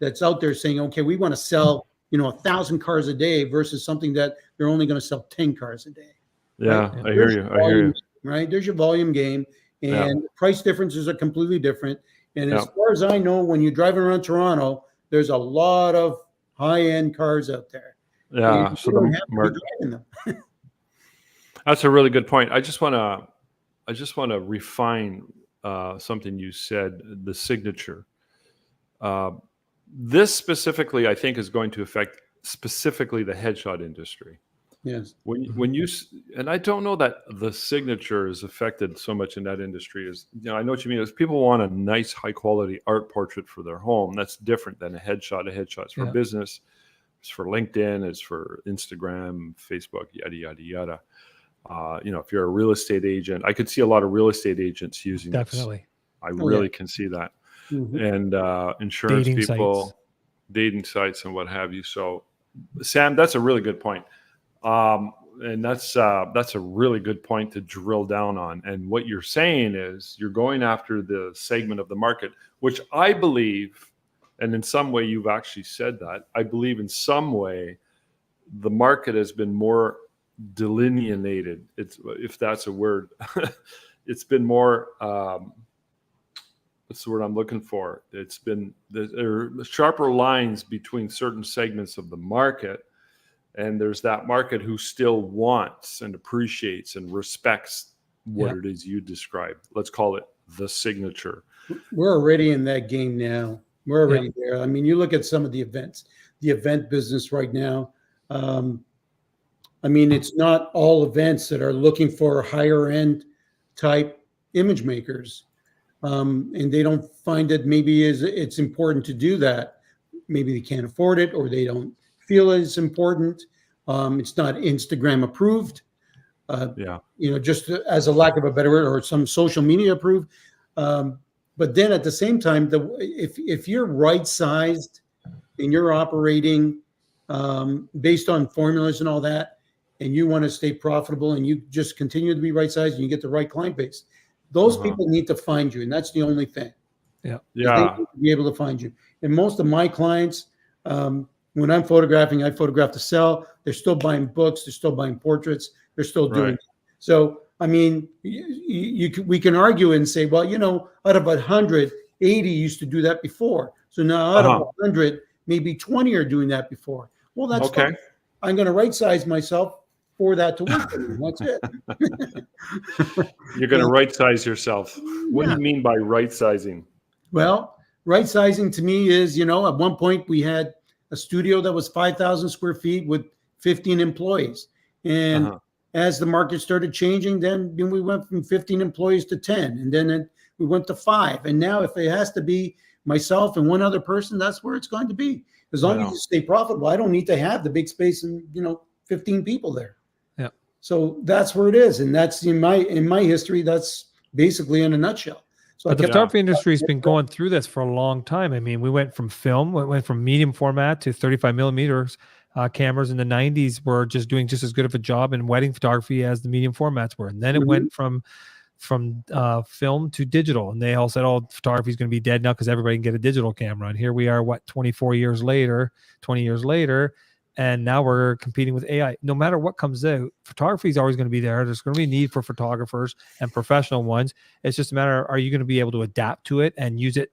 Speaker 3: that's out there saying, okay, we want to sell 1,000 cars a day versus something that they're only going to sell 10 cars a day.
Speaker 2: Yeah, right? I hear you.
Speaker 3: Right, there's your volume game, and price differences are completely different. And as far as I know, when you're driving around Toronto, there's a lot of high-end cars out there.
Speaker 2: Yeah, so that's a really good point. I just want to refine something you said. The signature. This specifically, I think, is going to affect specifically the headshot industry.
Speaker 3: Yes.
Speaker 2: When you, and I don't know that the signature is affected so much in that industry. I know what you mean. Is people want a nice, high-quality art portrait for their home. That's different than a headshot. A headshot's for business. It's for LinkedIn. It's for Instagram, Facebook, yada yada yada. If you're a real estate agent, I could see a lot of real estate agents using
Speaker 1: definitely.
Speaker 2: This. I really can see that, and insurance people, dating sites, and what have you. So, Sam, that's a really good point. And that's a really good point to drill down on. And what you're saying is you're going after the segment of the market, which I believe, and in some way you've actually said that, I believe in some way the market has been more delineated. If that's a word, it's been more, what's the word I'm looking for? It's been, there are sharper lines between certain segments of the market. And there's that market who still wants and appreciates and respects what it is you described. Let's call it the signature.
Speaker 3: We're already in that game now. We're already there. I mean, you look at some of the events, the event business right now. I mean, it's not all events that are looking for higher end type image makers. And they don't find that maybe it's important to do that. Maybe they can't afford it, or they don't feel it's important. It's not Instagram approved. Just as a lack of a better word, or some social media approved. But then at the same time, if you're right sized and you're operating based on formulas and all that, and you want to stay profitable and you just continue to be right sized and you get the right client base, those people need to find you, and that's the only thing.
Speaker 1: Yeah.
Speaker 3: They need to be able to find you. And most of my clients, when I'm photographing, I photograph to sell. They're still buying books. They're still buying portraits. They're still doing it. So, I mean, we can argue and say, well, out of 100, 80 used to do that before. So now out of 100, maybe 20 are doing that before. Well, that's fine. I'm going to right size myself for that to work for me. That's it.
Speaker 2: You're going to right size yourself. What do you mean by right sizing?
Speaker 3: Well, right sizing to me is, at one point we had a studio that was 5,000 square feet with 15 employees. And as the market started changing, then we went from 15 employees to 10, and then we went to 5. And now if it has to be myself and one other person, that's where it's going to be. As long as you stay profitable, I don't need to have the big space and, 15 people there.
Speaker 1: Yeah.
Speaker 3: So that's where it is. And that's in my history, that's basically in a nutshell. So
Speaker 1: but the photography industry has been going through this for a long time. I mean, we went from film, went from medium format to 35 millimeters. Cameras in the 90s were just doing just as good of a job in wedding photography as the medium formats were. And then it went from film to digital. And they all said, oh, photography is going to be dead now because everybody can get a digital camera. And here we are, 20 years later, and now we're competing with AI. No matter what comes out, photography is always going to be there. There's going to be a need for photographers and professional ones. It's just a matter, are you going to be able to adapt to it and use it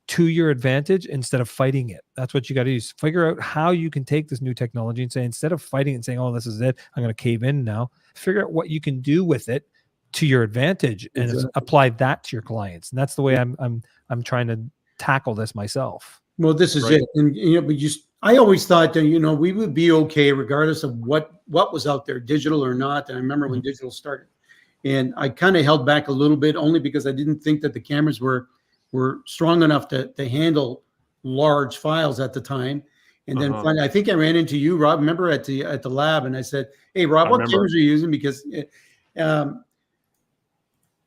Speaker 1: to your advantage instead of fighting it? That's what you got to use. Figure out how you can take this new technology and say, instead of fighting it and saying, oh, this is it, I'm going to cave in now, figure out what you can do with it to your advantage and apply that to your clients. And that's the way I'm trying to tackle this myself.
Speaker 3: Well, this is it. And but I always thought that we would be okay regardless of what was out there, digital or not. And I remember when digital started, and I kind of held back a little bit only because I didn't think that the cameras were strong enough to handle large files at the time. And then finally, I think I ran into you, Rob, remember at the lab, and I said, hey, Rob, what cameras are you using? Because I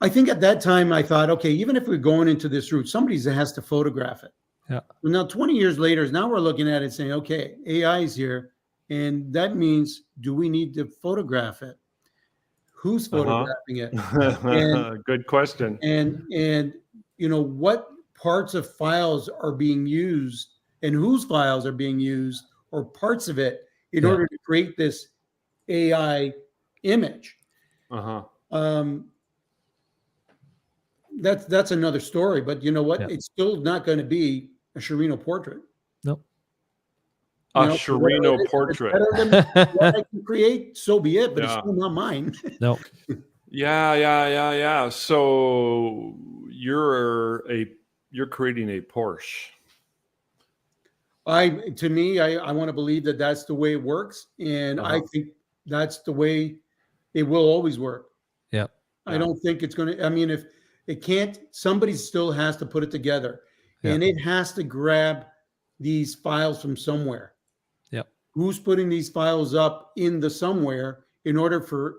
Speaker 3: think at that time I thought, okay, even if we're going into this route, somebody has to photograph it.
Speaker 1: Yeah.
Speaker 3: Well, now 20 years later, now we're looking at it saying, okay, AI is here. And that means, do we need to photograph it? Who's photographing it? And,
Speaker 2: good question.
Speaker 3: And what parts of files are being used and whose files are being used or parts of it in order to create this AI image. That's another story, but you know what? It's still not going to be a Sciarrino portrait.
Speaker 1: Nope.
Speaker 2: A Sciarrino portrait.
Speaker 3: Better than what I can create, so be it, but it's still not mine.
Speaker 1: No.
Speaker 2: Yeah. So you're creating a Porsche.
Speaker 3: To me, I want to believe that that's the way it works, and I think that's the way it will always work.
Speaker 1: Yeah.
Speaker 3: I don't think it's going to. I mean, if it can't, somebody still has to put it together, and it has to grab these files from somewhere.
Speaker 1: Yeah.
Speaker 3: Who's putting these files up in the somewhere in order for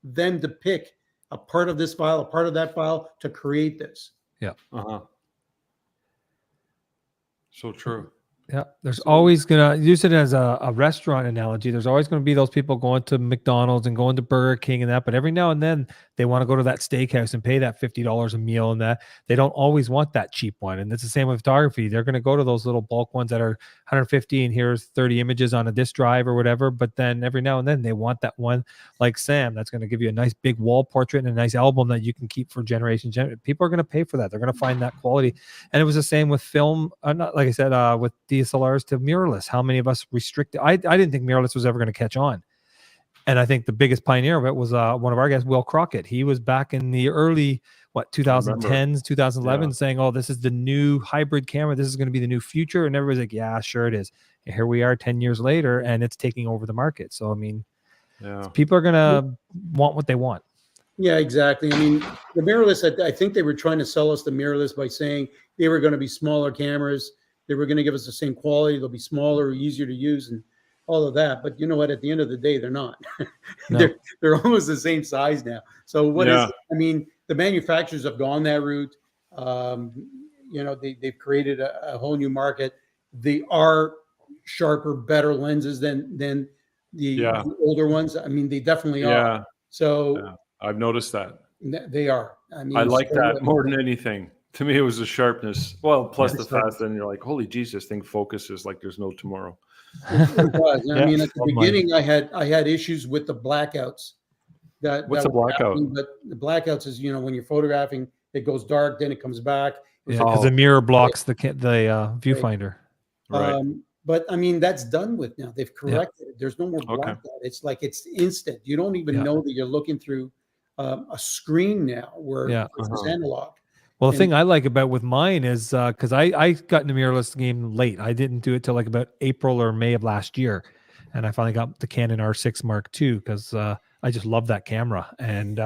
Speaker 3: them to pick a part of this file, a part of that file to create this?
Speaker 1: Yeah.
Speaker 2: So true.
Speaker 1: Yeah, there's always going to use it as a restaurant analogy. There's always going to be those people going to McDonald's and going to Burger King and that, but every now and then they want to go to that steakhouse and pay that $50 a meal, and that they don't always want that cheap one. And it's the same with photography. They're going to go to those little bulk ones that are 150 and here's 30 images on a disk drive or whatever. But then every now and then they want that one like Sam that's going to give you a nice big wall portrait and a nice album that you can keep for generations. People are going to pay for that. They're going to find that quality. And it was the same with film. Not like I said, with DSLRs to mirrorless. How many of us restricted? I didn't think mirrorless was ever going to catch on. And I think the biggest pioneer of it was one of our guys, Will Crockett. He was back in the early, 2010s, 2011, saying, oh, this is the new hybrid camera. This is going to be the new future. And everybody's like, yeah, sure it is. And here we are 10 years later, and it's taking over the market. So, I mean, people are going to want what they want.
Speaker 3: Yeah, exactly. I mean, the mirrorless, I think they were trying to sell us the mirrorless by saying they were going to be smaller cameras. They were going to give us the same quality. They'll be smaller, easier to use, and all of that. But you know what? At the end of the day, they're not.
Speaker 1: No.
Speaker 3: They're almost the same size now. So what is? I mean, the manufacturers have gone that route. Um, they've created a whole new market. They are sharper, better lenses than the older ones. I mean, they definitely are.
Speaker 2: Yeah.
Speaker 3: So
Speaker 2: I've noticed that.
Speaker 3: they are. I mean,
Speaker 2: I like that more than anything. To me, it was the sharpness. Well, plus the fast, then you're like, holy Jesus, this thing focuses like there's no tomorrow.
Speaker 3: It was. I
Speaker 1: Yeah,
Speaker 3: mean, at the
Speaker 1: love mine.
Speaker 3: beginning, I had issues with the blackouts.
Speaker 2: What's a blackout?
Speaker 3: But the blackouts is, when you're photographing, it goes dark, then it comes back.
Speaker 1: Yeah, because the mirror blocks the viewfinder.
Speaker 2: Right.
Speaker 3: But I mean, that's done with now. They've corrected it. There's no more blackout. It's like it's instant. You don't even know that you're looking through a screen now, where it's analog.
Speaker 1: Well, the thing I like about with mine is because I got in the mirrorless game late. I didn't do it till like about April or May of last year, and I finally got the Canon R6 Mark II because I just love that camera. And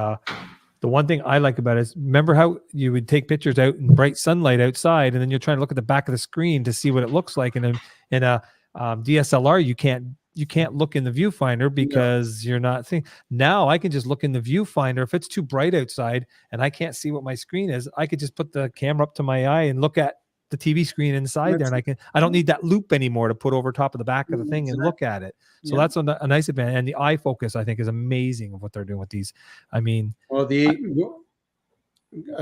Speaker 1: the one thing I like about it is, remember how you would take pictures out in bright sunlight outside, and then you're trying to look at the back of the screen to see what it looks like. And in a DSLR, you can't look in the viewfinder because you're not thinking. Now I can just look in the viewfinder. If it's too bright outside and I can't see what my screen is, I could just put the camera up to my eye and look at the TV screen inside there, and I don't need that loop anymore to put over top of the back of the thing and look at it. So that's a nice advantage. And the eye focus, I think, is amazing of what they're doing with these. I mean,
Speaker 3: well,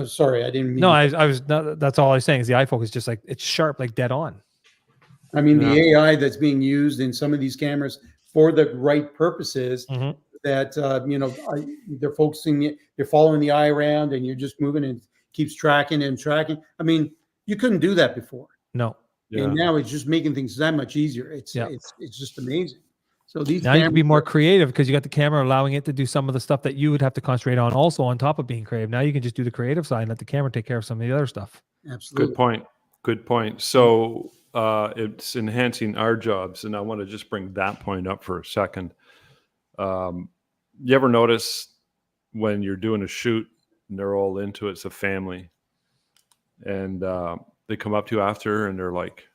Speaker 3: sorry, I didn't mean.
Speaker 1: No, I was. That's all I was saying is the eye focus, just like it's sharp, like dead on.
Speaker 3: I mean, the AI that's being used in some of these cameras for the right purposes, that they're focusing, they're following the eye around, and you're just moving and keeps tracking and tracking. I mean, you couldn't do that before.
Speaker 1: No.
Speaker 3: And now it's just making things that much easier. It's just amazing. So these
Speaker 1: now you can be more creative because you got the camera allowing it to do some of the stuff that you would have to concentrate on also on top of being creative. Now you can just do the creative side and let the camera take care of some of the other stuff.
Speaker 3: Absolutely.
Speaker 2: Good point. So it's enhancing our jobs. And I want to just bring that point up for a second. You ever notice when you're doing a shoot and they're all into it, it's a family, and they come up to you after and they're like,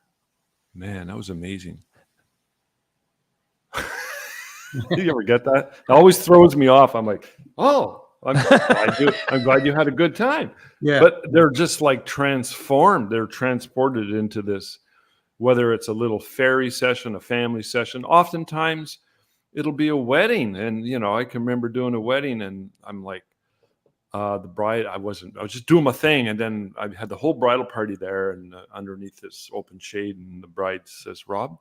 Speaker 2: man, that was amazing. You ever get that? It always throws me off. I'm like, oh, I'm glad you had a good time.
Speaker 3: Yeah.
Speaker 2: But they're just like transformed. They're transported into this, whether it's a little fairy session, a family session. Oftentimes it'll be a wedding. And, I can remember doing a wedding and I'm like, the bride, I was just doing my thing. And then I had the whole bridal party there and underneath this open shade. And the bride says, Rob,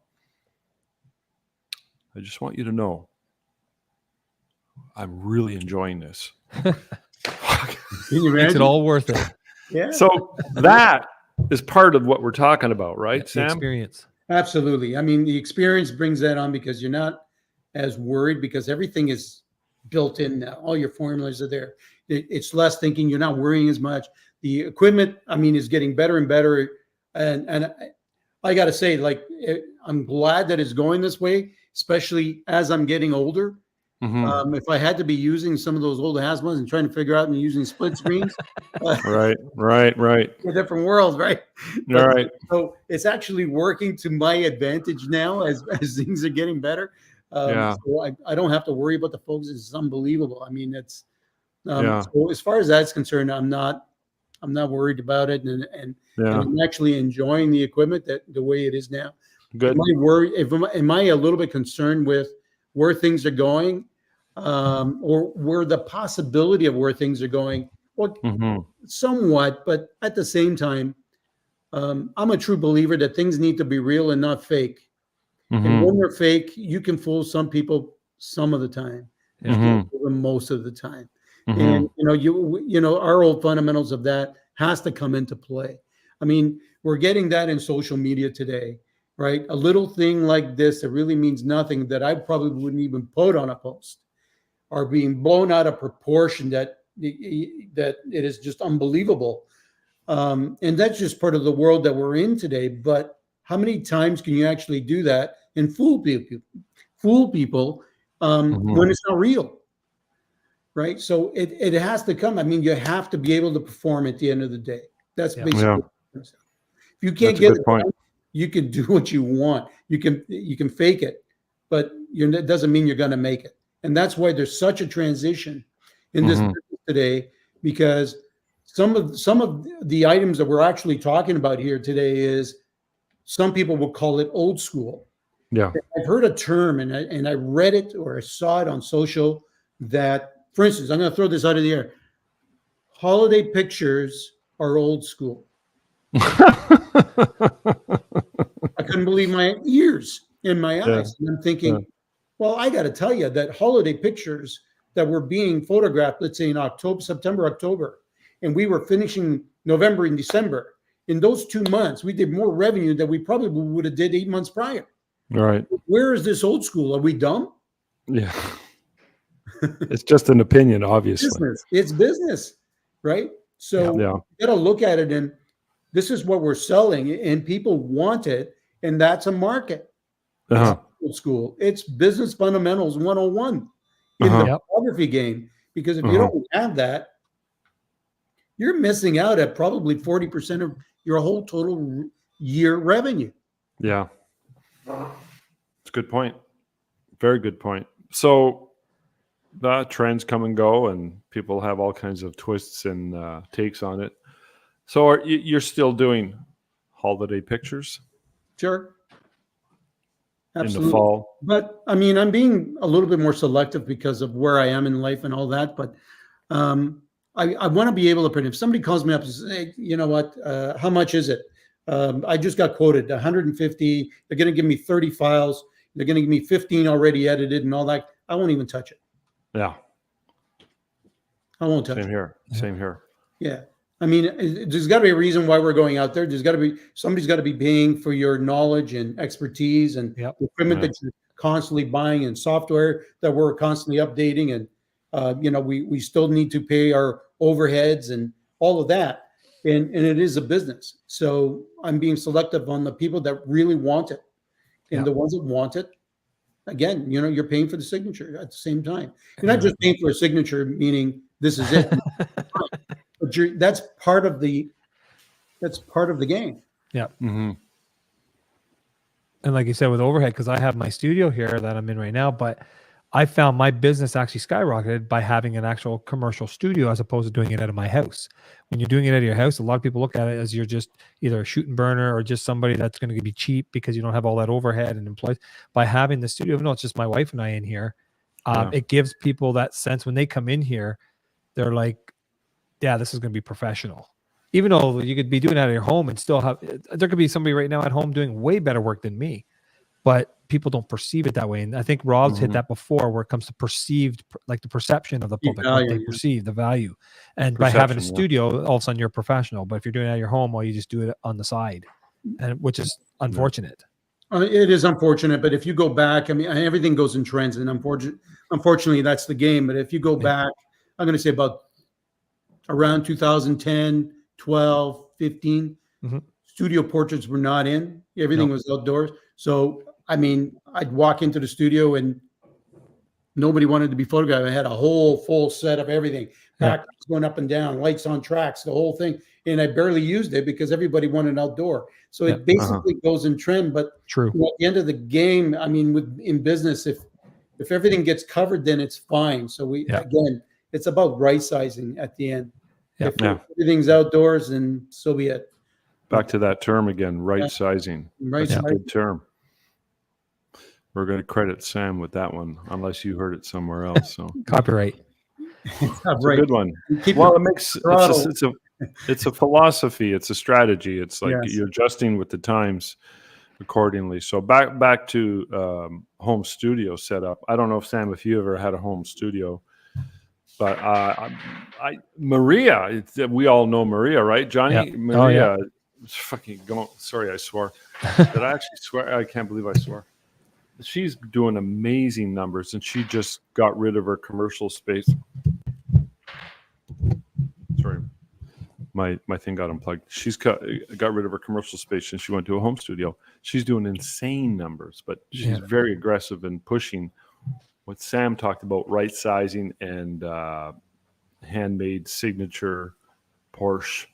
Speaker 2: I just want you to know I'm really enjoying this.
Speaker 3: Can you imagine?
Speaker 1: Makes it all worth it.
Speaker 3: Yeah.
Speaker 2: So that is part of what we're talking about, right, Sam?
Speaker 1: Experience.
Speaker 3: Absolutely. I mean, the experience brings that on because you're not as worried because everything is built in now. All your formulas are there. It's less thinking. You're not worrying as much. The equipment, I mean, is getting better and better. And I got to say, like, I'm glad that it's going this way, especially as I'm getting older.
Speaker 2: Mm-hmm.
Speaker 3: If I had to be using some of those old Hasselblads and trying to figure out and using split screens,
Speaker 2: right,
Speaker 3: a different world, right?
Speaker 2: All right.
Speaker 3: So it's actually working to my advantage now as things are getting better. So I don't have to worry about the focus. It's unbelievable. I mean, it's so as far as that's concerned, I'm not worried about it, and I'm actually enjoying the equipment the way it is now.
Speaker 2: Good.
Speaker 3: Am I a little bit concerned with where things are going, or where the possibility of where things are going? Well, somewhat, but at the same time, I'm a true believer that things need to be real and not fake. And when they're fake, you can fool some people some of the time, you can't fool them most of the time. And our old fundamentals of that has to come into play. I mean, we're getting that in social media today, right? A little thing like this that really means nothing that I probably wouldn't even put on a post are being blown out of proportion that it is just unbelievable. And that's just part of the world that we're in today. But how many times can you actually do that and fool people when it's not real? Right. So it has to come. I mean, you have to be able to perform at the end of the day. That's basically if you can't get it done, you can do what you want. You can fake it, but it doesn't mean you're going to make it. And that's why there's such a transition in this business today, because some of the items that we're actually talking about here today is some people will call it old school.
Speaker 2: Yeah.
Speaker 3: I've heard a term and I read it or I saw it on social that, for instance, I'm going to throw this out of the air. Holiday pictures are old school. I couldn't believe my ears and my eyes. And I'm thinking, well, I got to tell you that holiday pictures that were being photographed, let's say in October, September, October, and we were finishing November and December. In those 2 months, we did more revenue than we probably would have did 8 months prior.
Speaker 2: Right.
Speaker 3: Where is this old school? Are we dumb?
Speaker 2: Yeah. It's just an opinion, obviously.
Speaker 3: It's business, right? So you got to look at it, and this is what we're selling, and people want it, and that's a market. Old school. It's business fundamentals 101 in the photography game. Because if you don't have that, you're missing out at probably 40% of your whole total year revenue.
Speaker 2: Yeah. It's a good point. Very good point. So the trends come and go, and people have all kinds of twists and takes on it. So you're still doing holiday pictures?
Speaker 3: Sure. Absolutely.
Speaker 2: In the fall.
Speaker 3: But I mean, I'm being a little bit more selective because of where I am in life and all that. But I want to be able to print. If somebody calls me up and says, hey, you know what, how much is it? I just got quoted 150. They're going to give me 30 files. They're going to give me 15 already edited and all that. I won't even touch it.
Speaker 2: Yeah.
Speaker 3: I won't touch it.
Speaker 2: Same here. Same here.
Speaker 3: Yeah. I mean, there's got to be a reason why we're going out there. There's got to be, somebody's got to be paying for your knowledge and expertise and equipment that you're constantly buying and software that we're constantly updating. And, you know, we still need to pay our overheads and all of that. And it is a business. So I'm being selective on the people that really want it. And the ones that want it, again, you know, you're paying for the signature at the same time. You're not just paying for a signature, meaning this is it. But that's part of the game.
Speaker 1: Yeah. Mm-hmm. And like you said, with overhead, because I have my studio here that I'm in right now, but I found my business actually skyrocketed by having an actual commercial studio as opposed to doing it out of my house. When you're doing it out of your house, a lot of people look at it as you're just either a shoot and burner or just somebody that's going to be cheap because you don't have all that overhead and employees. By having the studio, no, it's just my wife and I in here. It gives people that sense when they come in here, they're like, yeah, this is going to be professional. Even though you could be doing it out of your home and still have, there could be somebody right now at home doing way better work than me, but people don't perceive it that way. And I think Rob's hit that before, where it comes to perceived, like the perception of the public, what they perceive, the value. And by having a studio, all of a sudden you're professional. But if you're doing it at your home, well, you just do it on the side, and which is unfortunate.
Speaker 3: It is unfortunate, but if you go back, I mean, everything goes in trends, and unfortunately, that's the game. But if you go back, I'm going to say about around 2010, 12, 15, studio portraits were not in. Everything was outdoors. So, I mean, I'd walk into the studio and nobody wanted to be photographed. I had a whole full set of everything. Backgrounds going up and down, lights on tracks, the whole thing. And I barely used it because everybody wanted outdoor. So it basically goes in trend. But at the end of the game, I mean, in business, if everything gets covered, then it's fine. So again, it's about right sizing at the end. If everything's outdoors, then so be it.
Speaker 2: Back to that term again, right sizing. That's a good term. We're going to credit Sam with that one, unless you heard it somewhere else. So
Speaker 1: copyright.
Speaker 2: It's a good one. Well, it makes it's a philosophy. It's a strategy. It's like you're adjusting with the times accordingly. So back to home studio setup. I don't know if Sam, if you ever had a home studio. But Maria, we all know Maria, right, Johnny?
Speaker 1: Yeah.
Speaker 2: Maria, fucking going. Sorry, I swore. Did I actually swear? I can't believe I swore. She's doing amazing numbers, and she just got rid of her commercial space. Sorry, my thing got unplugged. She's got rid of her commercial space, and she went to a home studio. She's doing insane numbers, but she's very aggressive and pushing what Sam talked about, right sizing and handmade signature Porsche,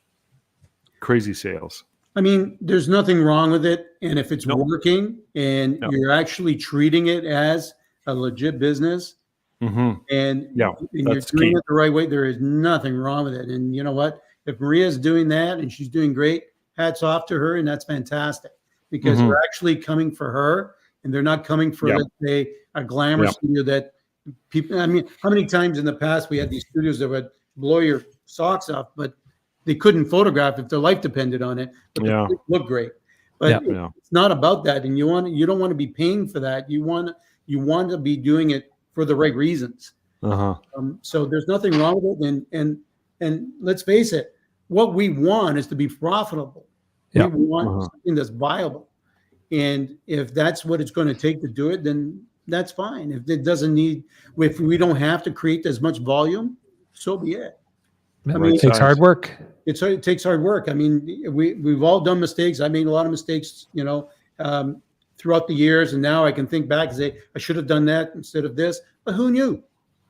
Speaker 2: crazy sales. I
Speaker 3: mean, there's nothing wrong with it. And if it's working and you're actually treating it as a legit business and you're doing it the right way, there is nothing wrong with it. And you know what? if Maria's doing that and she's doing great, hats off to her, and that's fantastic because they're actually coming for her and they're not coming for, let's say, a glamour studio that people. I mean, how many times in the past we had these studios that would blow your socks off, but they couldn't photograph if their life depended on it, but they look great. But it's not about that, and you don't want to be paying for that. You want to be doing it for the right reasons. So there's nothing wrong with it. And let's face it, what we want is to be profitable. We want something that's viable, and if that's what it's going to take to do it, then that's fine. If it doesn't need, if we don't have to create as much volume, so be it.
Speaker 1: I mean, it takes hard work.
Speaker 3: It takes hard work. I mean, we've all done mistakes. I made a lot of mistakes, throughout the years, and now I can think back and say I should have done that instead of this. But who knew?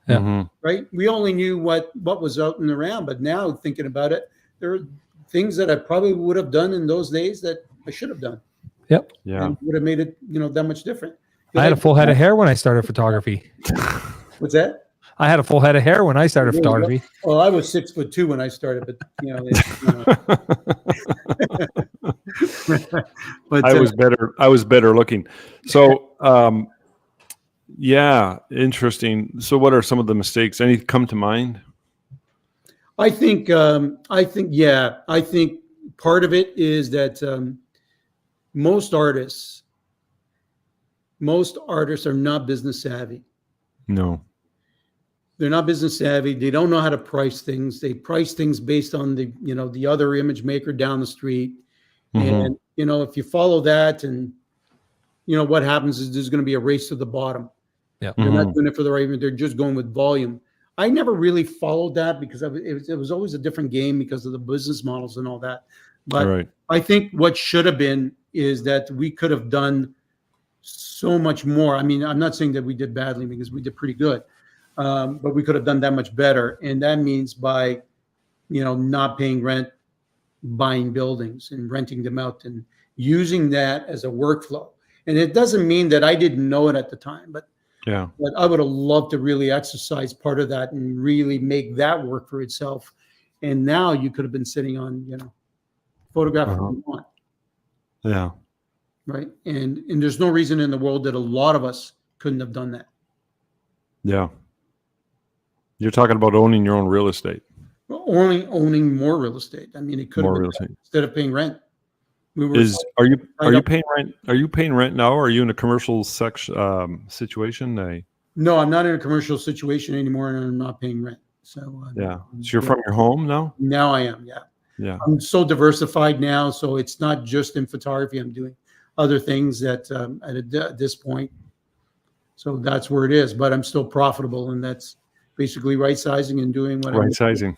Speaker 3: Right? We only knew what was out and around. But now thinking about it, there are things that I probably would have done in those days that I should have done. And would have made it, that much different.
Speaker 1: I had a full head of hair when I started photography.
Speaker 3: What's that?
Speaker 1: I had a full head of hair when I started photography.
Speaker 3: Well, I was 6'2" when I started, but but
Speaker 2: I was better looking. So, interesting. So, what are some of the mistakes? Any come to mind?
Speaker 3: I think part of it is that most artists are not business savvy.
Speaker 2: No.
Speaker 3: They're not business savvy. They don't know how to price things. They price things based on the other image maker down the street. And, if you follow that, and, what happens is there's going to be a race to the bottom. They're not doing it for the right reason. They're just going with volume. I never really followed that because it was always a different game because of the business models and all that. But I think what should have been is that we could have done so much more. I mean, I'm not saying that we did badly because we did pretty good. But we could have done that much better. And that means by, not paying rent, buying buildings and renting them out and using that as a workflow. And it doesn't mean that I didn't know it at the time, but I would have loved to really exercise part of that and really make that work for itself. And now you could have been sitting on, photographing what you want.
Speaker 2: Yeah.
Speaker 3: Right. And there's no reason in the world that a lot of us couldn't have done that.
Speaker 2: Yeah. You're talking about owning your own real estate.
Speaker 3: Owning more real estate. I mean, it could have been instead of paying rent.
Speaker 2: Are you paying rent? Are you paying rent now? Or are you in a commercial situation?
Speaker 3: No, I'm not in a commercial situation anymore, and I'm not paying rent. So
Speaker 2: so you're from your home now?
Speaker 3: Now I am. Yeah. I'm so diversified now, so it's not just in photography. I'm doing other things that at this point. So that's where it is, but I'm still profitable, and that's basically right sizing and doing what
Speaker 2: right sizing.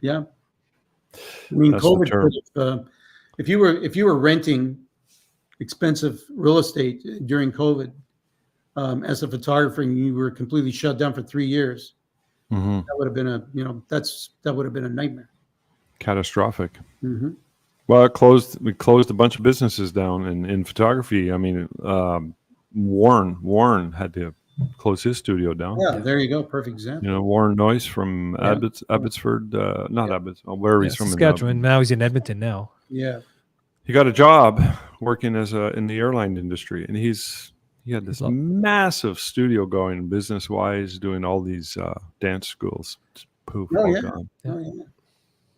Speaker 3: Yeah, I mean, that's COVID. If you were renting expensive real estate during COVID as a photographer, and you were completely shut down for 3 years, that would have been that would have been a nightmare.
Speaker 2: Catastrophic. Well, we closed a bunch of businesses down in photography. I mean, Warren had to close his studio down.
Speaker 3: Yeah, there you go. Perfect example.
Speaker 2: Warren Noyce from Abbotsford, not Abbotsford, where he's from.
Speaker 1: Saskatchewan. Now he's in Edmonton now.
Speaker 3: Yeah.
Speaker 2: He got a job working in the airline industry, and he had this massive studio going business-wise, doing all these dance schools. Poof, all gone.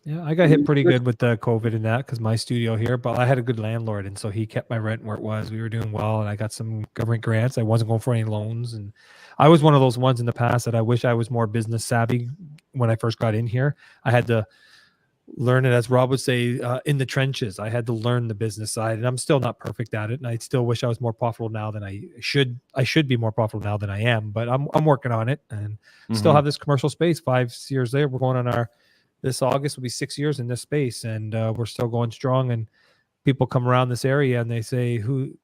Speaker 1: Yeah, I got hit pretty good with the COVID and that because my studio here, but I had a good landlord, and so he kept my rent where it was. We were doing well, and I got some government grants. I wasn't going for any loans, and I was one of those ones in the past that I wish I was more business savvy when I first got in here. I had to learn it, as Rob would say, in the trenches. I had to learn the business side, and I'm still not perfect at it, and I still wish I was more profitable now than I should. I should be more profitable now than I am, but I'm working on it, and still have this commercial space. 5 years later, we're going on this August will be 6 years in this space, and we're still going strong. And people come around this area and they say, can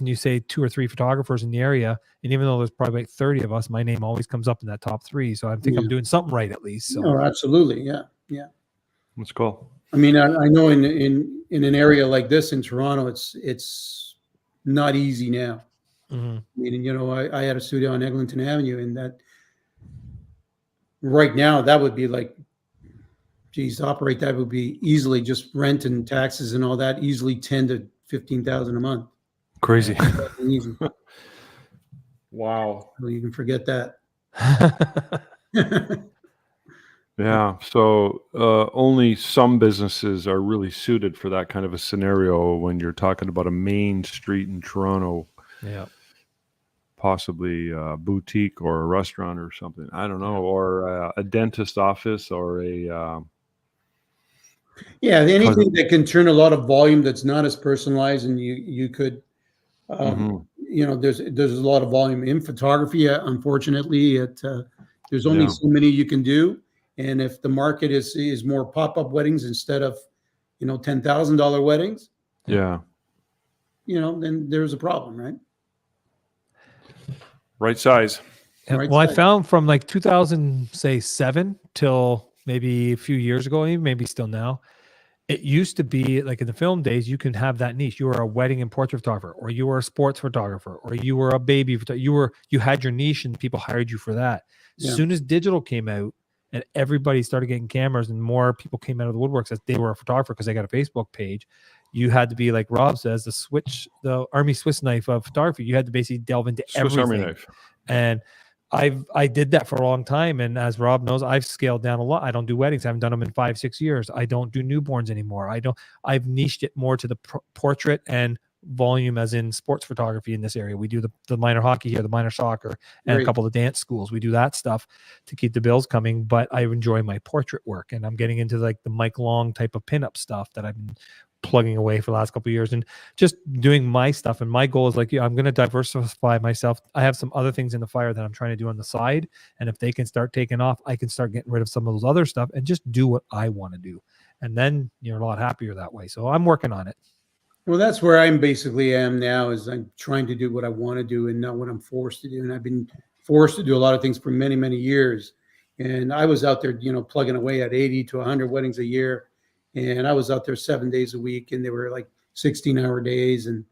Speaker 1: you say 2 or 3 photographers in the area? And even though there's probably like 30 of us, my name always comes up in that top 3. So I think I'm doing something right at least. So.
Speaker 3: No, absolutely. Yeah.
Speaker 2: That's cool.
Speaker 3: I mean, I know in an area like this in Toronto, it's not easy now. I mean, I had a studio on Eglinton Avenue, and that right now that would be like geez, to operate that would be easily just rent and taxes and all that, easily 10 to 15,000 a month.
Speaker 2: Crazy.
Speaker 3: Easy.
Speaker 2: Wow.
Speaker 3: Well, you can forget that.
Speaker 2: Yeah. So only some businesses are really suited for that kind of a scenario when you're talking about a main street in Toronto,
Speaker 1: Yeah.
Speaker 2: possibly a boutique or a restaurant or something. I don't know, or a dentist office or a
Speaker 3: Yeah, anything that can turn a lot of volume that's not as personalized, and you could, there's a lot of volume in photography. Unfortunately, there's only so many you can do, and if the market is more pop-up weddings instead of $10,000 weddings,
Speaker 2: yeah,
Speaker 3: then there's a problem, right?
Speaker 2: right size.
Speaker 1: Yeah,
Speaker 3: Right
Speaker 1: well, I
Speaker 3: size.
Speaker 1: found from like 2007 till maybe a few years ago, even maybe still now, it used to be like in the film days, you can have that niche. You were a wedding and portrait photographer, or you were a sports photographer, or you were a baby photographer. You had your niche and people hired you for that. As
Speaker 3: Yeah.
Speaker 1: soon as digital came out and everybody started getting cameras and more people came out of the woodworks that they were a photographer because they got a Facebook page, you had to be, like Rob says, the Army Swiss knife of photography. You had to basically delve into
Speaker 2: Swiss Army
Speaker 1: everything.
Speaker 2: knife.
Speaker 1: And I did that for a long time. And as Rob knows, I've scaled down a lot. I don't do weddings. I haven't done them in 5-6 years. I don't do newborns anymore. I've niched it more to the portrait and volume as in sports photography in this area. We do the minor hockey here, the minor soccer, and a couple of dance schools. We do that stuff to keep the bills coming, but I enjoy my portrait work, and I'm getting into like the Mike Long type of pinup stuff that I've been plugging away for the last couple of years and just doing my stuff. And my goal is like, I'm going to diversify myself. I have some other things in the fire that I'm trying to do on the side. And if they can start taking off, I can start getting rid of some of those other stuff and just do what I want to do. And then you're a lot happier that way. So I'm working on it.
Speaker 3: Well, that's where I'm basically am now, is I'm trying to do what I want to do and not what I'm forced to do. And I've been forced to do a lot of things for many, many years. And I was out there, plugging away at 80 to 100 weddings a year. And I was out there 7 days a week, and they were like 16-hour days. And,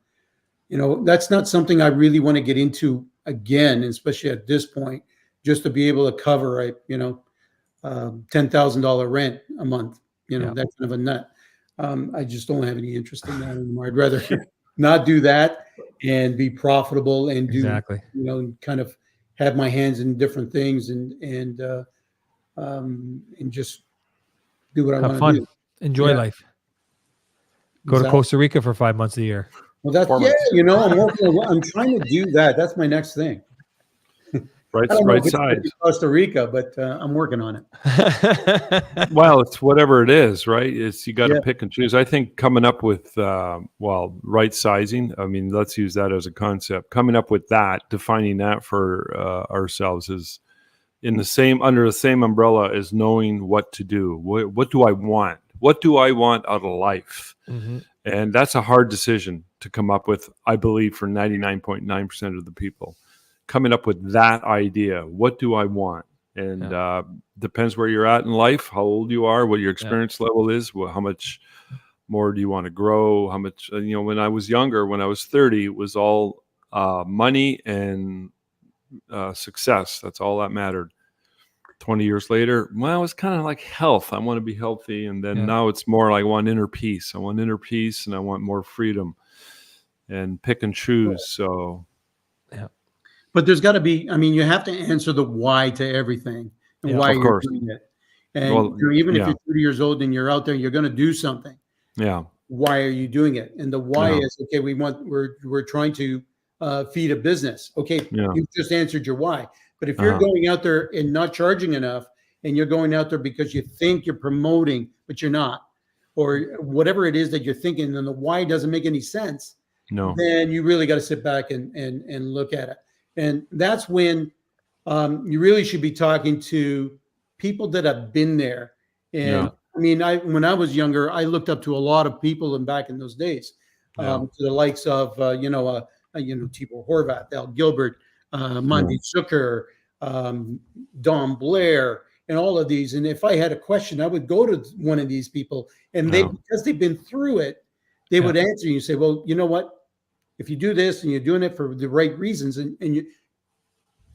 Speaker 3: that's not something I really want to get into again, especially at this point, just to be able to cover a, $10,000 rent a month, that kind of a nut. I just don't have any interest in that anymore. I'd rather not do that and be profitable and do, kind of have my hands in different things and just do what I want to do.
Speaker 1: Enjoy life. Go to Costa Rica for 5 months a year.
Speaker 3: Well, that's I'm trying to do that. That's my next thing.
Speaker 2: Right size.
Speaker 3: Costa Rica, but I'm working on it.
Speaker 2: Well, it's whatever it is, right? You got to pick and choose. I think coming up with right sizing. I mean, let's use that as a concept. Coming up with that, defining that for ourselves is under the same umbrella as knowing what to do. What do I want? What do I want out of life?
Speaker 1: Mm-hmm.
Speaker 2: And that's a hard decision to come up with, I believe, for 99.9% of the people. Coming up with that idea, what do I want? And depends where you're at in life, how old you are, what your experience level is, how much more do you want to grow, how much, when I was younger, when I was 30, it was all money and success. That's all that mattered. 20 years later, well, it's kind of like health. I want to be healthy. And then now it's more like I want inner peace. I want inner peace and I want more freedom and pick and choose. So,
Speaker 3: But there's got to be, you have to answer the why to everything and why you're doing it. And even if you're 30 years old and you're out there, you're going to do something.
Speaker 2: Yeah.
Speaker 3: Why are you doing it? And the why is, okay, we're trying to feed a business. Okay. You just answered your why. But if you're going out there and not charging enough, and you're going out there because you think you're promoting, but you're not, or whatever it is that you're thinking, and the why doesn't make any sense, then you really got to sit back and look at it. And that's when you really should be talking to people that have been there. And when I was younger, I looked up to a lot of people, and back in those days, to the likes of Tibor Horvath, Al Gilbert, Monty Zucker, Don Blair, and all of these. And if I had a question, I would go to one of these people, and because they've been through it, they would answer you and say, well, you know what? If you do this and you're doing it for the right reasons, and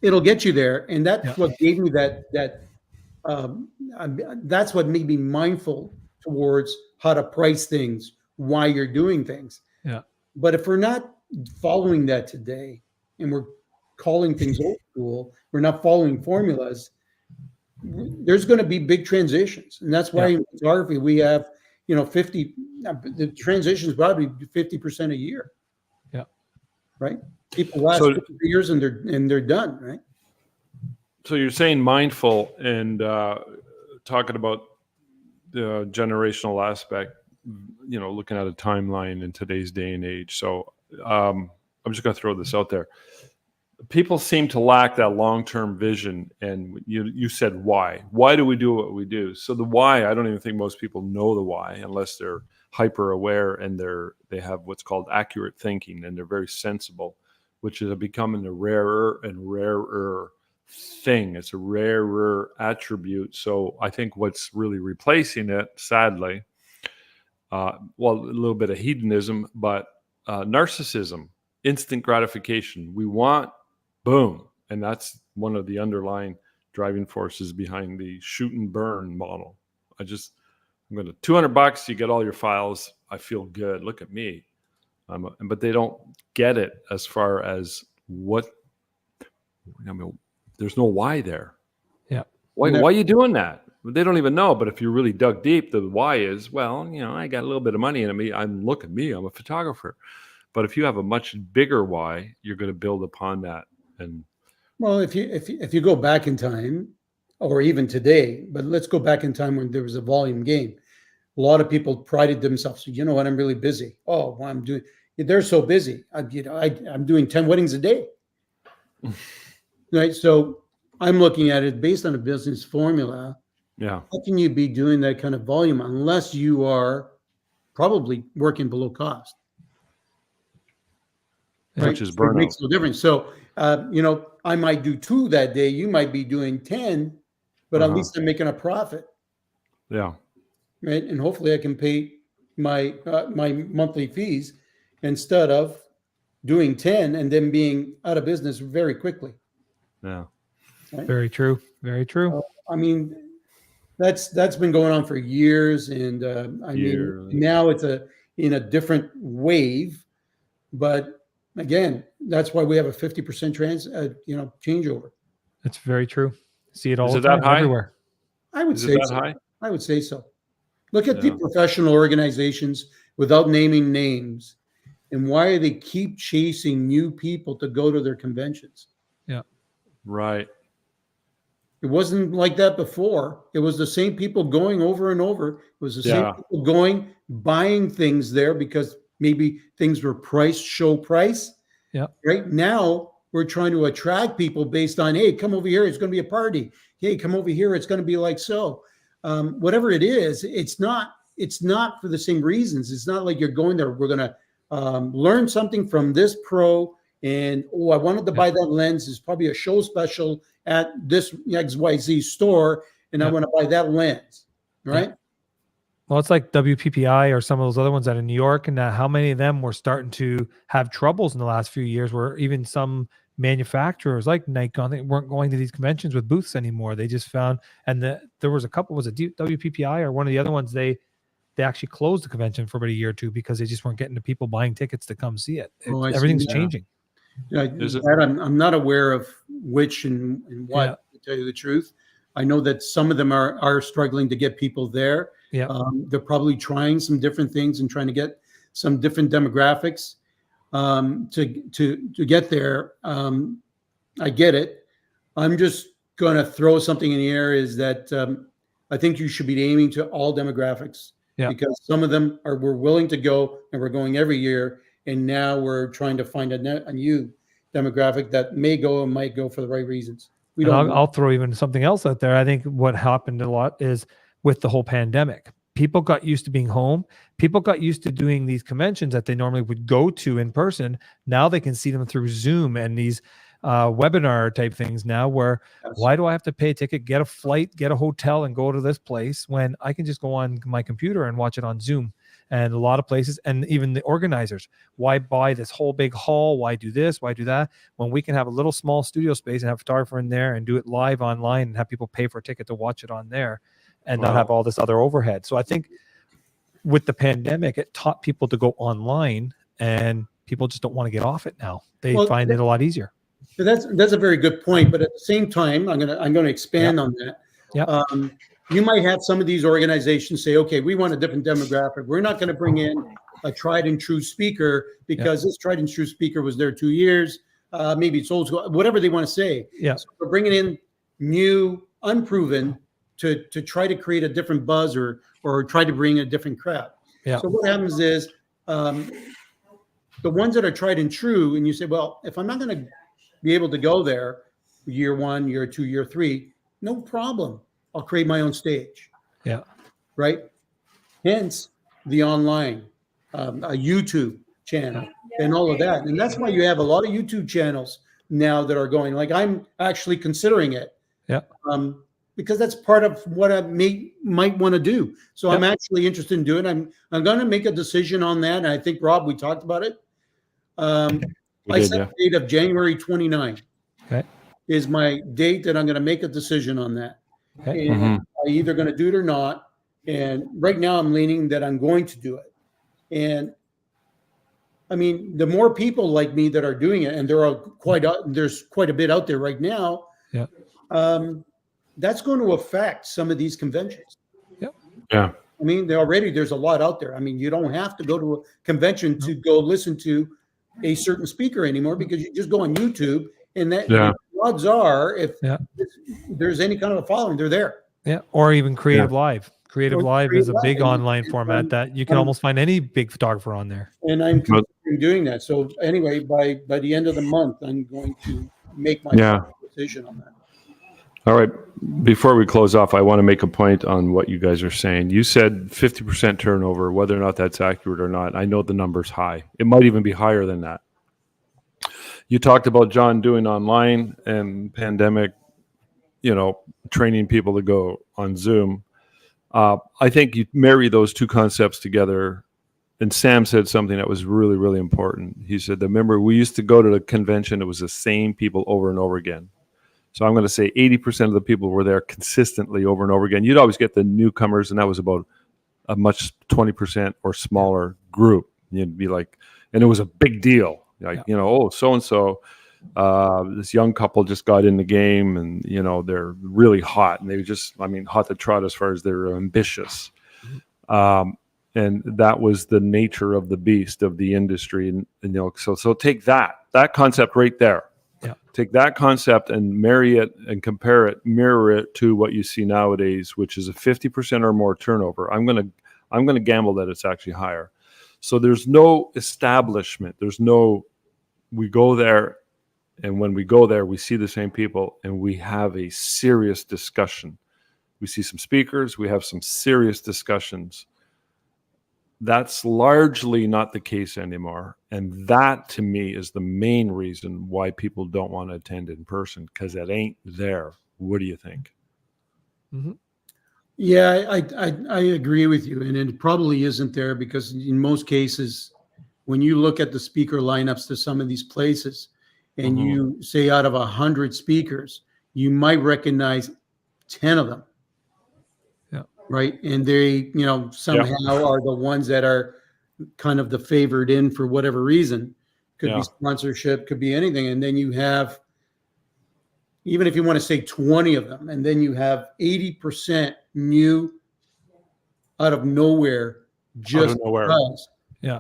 Speaker 3: it'll get you there. And that's what gave me that that's what made me mindful towards how to price things, why you're doing things.
Speaker 1: Yeah.
Speaker 3: But if we're not following that today, and we're calling things old school, we're not following formulas, there's going to be big transitions. And that's why in photography we have, 50, the transitions probably 50% a year.
Speaker 1: Yeah.
Speaker 3: Right. People last 50 years and they're done. Right.
Speaker 2: So you're saying mindful and talking about the generational aspect, looking at a timeline in today's day and age. So I'm just going to throw this out there. People seem to lack that long-term vision. And you said why. Why do we do what we do? So the why, I don't even think most people know the why unless they're hyper aware and they have what's called accurate thinking and they're very sensible, which is becoming a rarer and rarer thing. It's a rarer attribute. So I think what's really replacing it, sadly, a little bit of hedonism, but narcissism, instant gratification. We want boom. And that's one of the underlying driving forces behind the shoot and burn model. I'm going to $200, you get all your files. I feel good. Look at me. But they don't get it as far as there's no why there.
Speaker 1: Yeah.
Speaker 2: Why are you doing that? They don't even know. But if you really dug deep, the why is, I got a little bit of money in me. I'm a photographer. But if you have a much bigger why, you're going to build upon that. And
Speaker 3: well, if you go back in time, or even today, but let's go back in time when there was a volume game. A lot of people prided themselves. You know what? I'm really busy. Oh, well, they're so busy. I'm doing 10 weddings a day. Right. So I'm looking at it based on a business formula.
Speaker 2: Yeah.
Speaker 3: How can you be doing that kind of volume unless you are probably working below cost?
Speaker 2: Right? Which is burnout.
Speaker 3: It makes no difference. So, I might do 2 that day. You might be doing 10, but at least I'm making a profit.
Speaker 2: Yeah.
Speaker 3: Right. And hopefully I can pay my monthly fees instead of doing 10 and then being out of business very quickly.
Speaker 2: Yeah.
Speaker 1: Right? Very true. Very true.
Speaker 3: That's been going on for years. And now it's in a different wave, but again, that's why we have a 50% changeover.
Speaker 1: That's very true. See it all
Speaker 2: the time
Speaker 1: everywhere.
Speaker 3: I would say so. High? I would say so. Look at the professional organizations without naming names, and why they keep chasing new people to go to their conventions.
Speaker 1: Yeah.
Speaker 2: Right.
Speaker 3: It wasn't like that before. It was the same people going over and over. It was the same people going, buying things there because maybe things were show price.
Speaker 1: Yeah.
Speaker 3: Right now, we're trying to attract people based on, hey, come over here. It's going to be a party. Hey, come over here. It's going to be like so. Whatever it is, it's not for the same reasons. It's not like you're going there. We're going to learn something from this pro. And, I wanted to buy that lens. It's probably a show special at this XYZ store. And I want to buy that lens. Right.
Speaker 1: Yeah. Well, it's like WPPI or some of those other ones out of New York, and how many of them were starting to have troubles in the last few years, where even some manufacturers like Nikon, they weren't going to these conventions with booths anymore. They just found, and there was a couple, was it WPPI or one of the other ones, they actually closed the convention for about a year or two because they just weren't getting the people buying tickets to come see it. Everything's changing.
Speaker 3: Yeah, I'm not aware of which and what, to tell you the truth. I know that some of them are struggling to get people there.
Speaker 1: Yeah,
Speaker 3: they're probably trying some different things and trying to get some different demographics to get there. I get it. I'm just going to throw something in the air is that I think you should be aiming to all demographics because some of them we're willing to go and we're going every year. And now we're trying to find a new demographic that may go and might go for the right reasons.
Speaker 1: I'll throw even something else out there. I think what happened a lot is with the whole pandemic, people got used to being home. People got used to doing these conventions that they normally would go to in person. Now they can see them through Zoom and these webinar type things now where why do I have to pay a ticket, get a flight, get a hotel and go to this place when I can just go on my computer and watch it on Zoom? and a lot of places, and even the organizers. Why buy this whole big hall? Why do this? Why do that? When we can have a little small studio space and have a photographer in there and do it live online and have people pay for a ticket to watch it on there and not have all this other overhead. So I think with the pandemic, it taught people to go online, and people just don't want to get off it now. They find it a lot easier.
Speaker 3: That's a very good point. But at the same time, I'm gonna expand on that.
Speaker 1: Yeah.
Speaker 3: You might have some of these organizations say, okay, we want a different demographic. We're not going to bring in a tried and true speaker because this tried and true speaker was there 2 years. Maybe it's old school, whatever they want to say.
Speaker 1: Yeah.
Speaker 3: So we're bringing in new, unproven to try to create a different buzz or try to bring a different crowd.
Speaker 1: Yeah.
Speaker 3: So what happens is the ones that are tried and true, and you say, well, if I'm not going to be able to go there year 1, year 2, year 3, no problem. I'll create my own stage.
Speaker 1: Yeah.
Speaker 3: Right. Hence the online, a YouTube channel and all of that. And that's why you have a lot of YouTube channels now that are going, like, I'm actually considering it.
Speaker 1: Yeah.
Speaker 3: Because that's part of what I might want to do. So I'm actually interested in doing it. I'm going to make a decision on that. And I think, Rob, we talked about it. I set the date of January 29 is my date that I'm going to make a decision on that.
Speaker 1: Okay.
Speaker 3: And I'm either going to do it or not. And right now I'm leaning that I'm going to do it. And I mean, the more people like me that are doing it, and there's quite a bit out there right now.
Speaker 1: Yeah.
Speaker 3: That's going to affect some of these conventions.
Speaker 1: Yep.
Speaker 2: Yeah.
Speaker 3: I mean, there's a lot out there. I mean, you don't have to go to a convention to go listen to a certain speaker anymore, because you just go on YouTube, and that odds are, if there's any kind of a following, they're there.
Speaker 1: Yeah. Or even Creative Live. Creative Live is a big
Speaker 3: Live.
Speaker 1: online format that you can almost find any big photographer on there.
Speaker 3: And I'm considering doing that. So anyway, by the end of the month, I'm going to make my decision on that.
Speaker 2: All right. Before we close off, I want to make a point on what you guys are saying. You said 50% turnover, whether or not that's accurate or not. I know the number's high. It might even be higher than that. You talked about John doing online and pandemic, training people to go on Zoom. I think you marry those two concepts together. And Sam said something that was really, really important. He said, remember, we used to go to the convention. It was the same people over and over again. So I'm going to say 80% of the people were there consistently over and over again. You'd always get the newcomers, and that was about a much 20% or smaller group. You'd be like, and it was a big deal. Like, so-and-so, this young couple just got in the game, and, they're really hot. And they just, hot to trot as far as they're ambitious. And that was the nature of the beast of the industry. And so take that concept right there.
Speaker 1: Yeah.
Speaker 2: Take that concept and marry it and mirror it to what you see nowadays, which is a 50% or more turnover. I'm going to gamble that it's actually higher. So there's no establishment. We go there, and when we go there, we see the same people, and we have a serious discussion. We see some speakers. We have some serious discussions. That's largely not the case anymore. And that, to me, is the main reason why people don't want to attend in person, because it ain't there. What do you think?
Speaker 1: Mm-hmm.
Speaker 3: Yeah, I agree with you. And it probably isn't there, because in most cases, when you look at the speaker lineups to some of these places, and you say out of 100 speakers, you might recognize 10 of them. Right. And they, somehow are the ones that are kind of the favored in for whatever reason. Could be sponsorship, could be anything. And then you have, even if you want to say 20 of them, and then you have 80% new out of nowhere, just because.
Speaker 1: Yeah.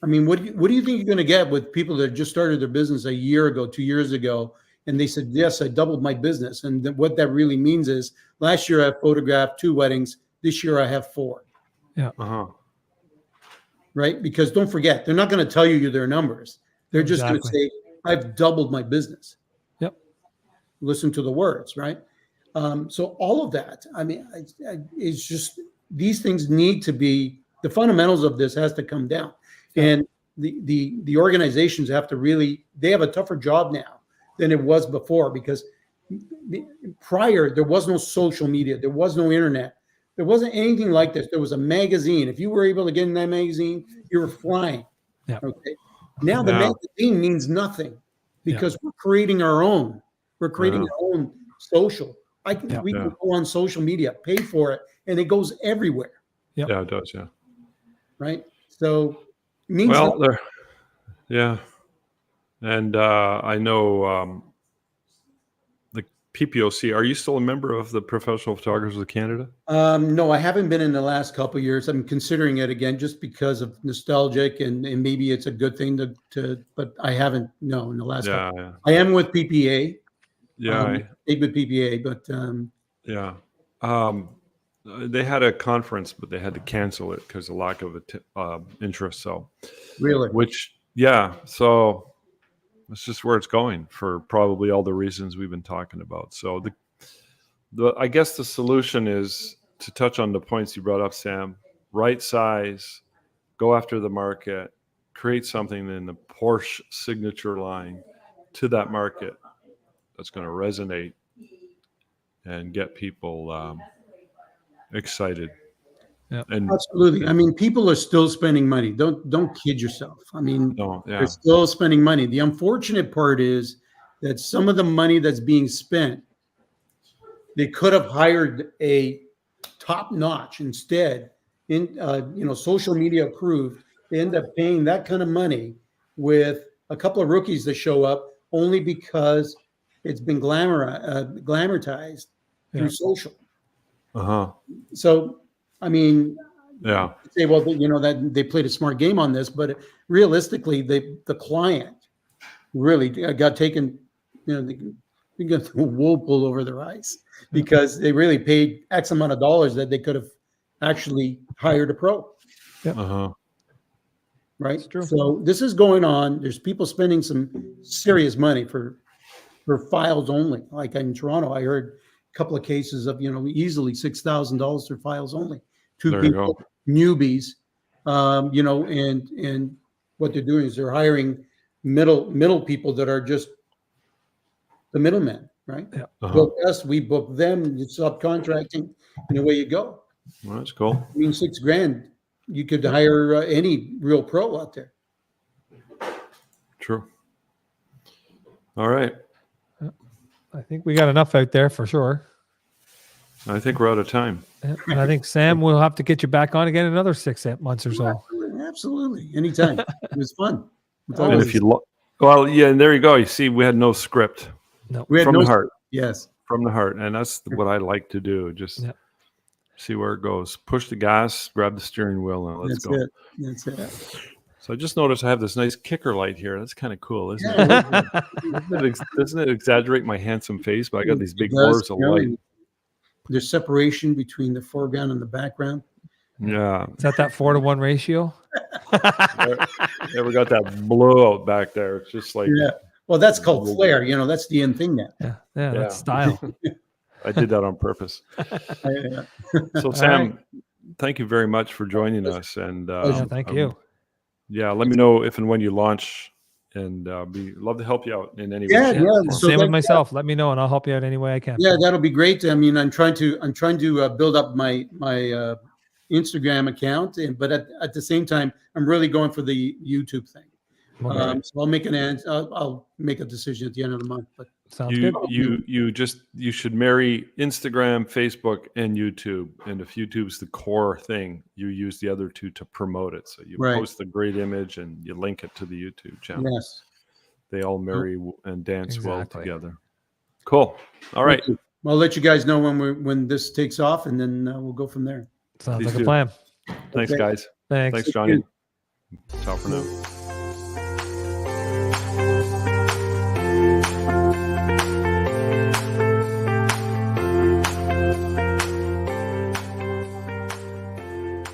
Speaker 3: I mean, what do you think you're going to get with people that just started their business a year ago, 2 years ago, and they said, yes, I doubled my business. And what that really means is, last year I photographed 2 weddings. This year I have 4.
Speaker 1: Yeah.
Speaker 3: Right? Because don't forget, they're not going to tell you their numbers. They're just going to say, I've doubled my business.
Speaker 1: Yep.
Speaker 3: Listen to the words, right? So all of that, it's just, these things need to be, the fundamentals of this has to come down. And the organizations have to really, they have a tougher job now than it was before, because prior there was no social media, there was no internet. There wasn't anything like this. There was a magazine. If you were able to get in that magazine, you were flying.
Speaker 1: Yeah.
Speaker 3: Okay. Now the
Speaker 2: Yeah.
Speaker 3: magazine means nothing because we're creating our own. We're creating our own social. We can go on social media, pay for it, and it goes everywhere.
Speaker 1: Yep.
Speaker 2: Yeah, it does. Yeah.
Speaker 3: Right. So it means
Speaker 2: Well,
Speaker 3: nothing.
Speaker 2: there. Yeah. And I know the PPOC. Are you still a member of the Professional Photographers of Canada?
Speaker 3: No, I haven't been in the last couple of years. I'm considering it again just because of nostalgic and maybe it's a good thing to but I haven't in the last couple.
Speaker 2: Yeah.
Speaker 3: I am with PPA.
Speaker 2: Yeah.
Speaker 3: Stayed with PPA, but
Speaker 2: Yeah. They had a conference, but they had to cancel it because of lack of interest. So,
Speaker 3: really.
Speaker 2: So that's just where it's going for probably all the reasons we've been talking about. So I guess the solution is to touch on the points you brought up, Sam. Right size, go after the market, create something in the Porsche signature line to that market that's going to resonate and get people excited.
Speaker 1: Yeah,
Speaker 2: and
Speaker 3: absolutely. I mean, people are still spending money. Don't kid yourself. I mean, they're still spending money. The unfortunate part is that some of the money that's being spent, they could have hired a top notch instead. Social media approved. They end up paying that kind of money with a couple of rookies that show up only because it's been glamorized through social. So, I mean, say, well, that they played a smart game on this, but realistically, the client really got taken. They got the wool pulled over their eyes because they really paid X amount of dollars that they could have actually hired a pro. Right. So this is going on. There's people spending some serious money for files only. Like in Toronto, I heard a couple of cases of easily $6,000 for files only. Two people, newbies, and what they're doing is they're hiring middle people that are just the middlemen, right? Book us, we book them. It's subcontracting, and away you go.
Speaker 2: Well, that's cool.
Speaker 3: I mean, $6,000, you could hire any real pro out there.
Speaker 2: True. All right.
Speaker 1: I think we got enough out there for sure.
Speaker 2: I think we're out of time.
Speaker 1: And I think, Sam, we'll have to get you back on again in another 6 months or so.
Speaker 3: Absolutely. Anytime. It was fun.
Speaker 2: And if you and there you go. You see, we had no script.
Speaker 1: No.
Speaker 3: We had
Speaker 2: from the heart.
Speaker 3: Yes.
Speaker 2: From the heart. And that's what I like to do. Just see where it goes. Push the gas, grab the steering wheel, and let's go.
Speaker 3: That's it.
Speaker 2: So I just noticed I have this nice kicker light here. That's kind of cool, isn't it? Doesn't it exaggerate my handsome face? But I got these big orbs of light.
Speaker 3: There's separation between the foreground and the background.
Speaker 2: Yeah.
Speaker 1: Is that 4-to-1 ratio?
Speaker 2: Never got that blowout back there. It's just like
Speaker 3: Well, that's called flair. That's the end thing now.
Speaker 1: Yeah, that's style.
Speaker 2: I did that on purpose. So, Sam, thank you very much for joining us. And
Speaker 1: thank you.
Speaker 2: Yeah, let me know if and when you launch, and love to help you out in any way.
Speaker 3: Yeah.
Speaker 1: So same with myself. Let me know, and I'll help you out any way I can.
Speaker 3: Yeah, that'll be great. I mean, I'm trying to build up my Instagram account, but at the same time, I'm really going for the YouTube thing. So I'll make I'll make a decision at the end of the month. But
Speaker 1: sounds good.
Speaker 2: You should marry Instagram, Facebook, and YouTube. And if YouTube's the core thing, you use the other two to promote it. So you post a great image and you link it to the YouTube channel.
Speaker 3: Yes,
Speaker 2: they all marry and dance well together. Cool. All right.
Speaker 3: I'll let you guys know when this takes off, and then we'll go from there.
Speaker 1: Sounds like a plan.
Speaker 2: Thanks, guys.
Speaker 1: Thanks,
Speaker 2: Johnny. Ciao for now.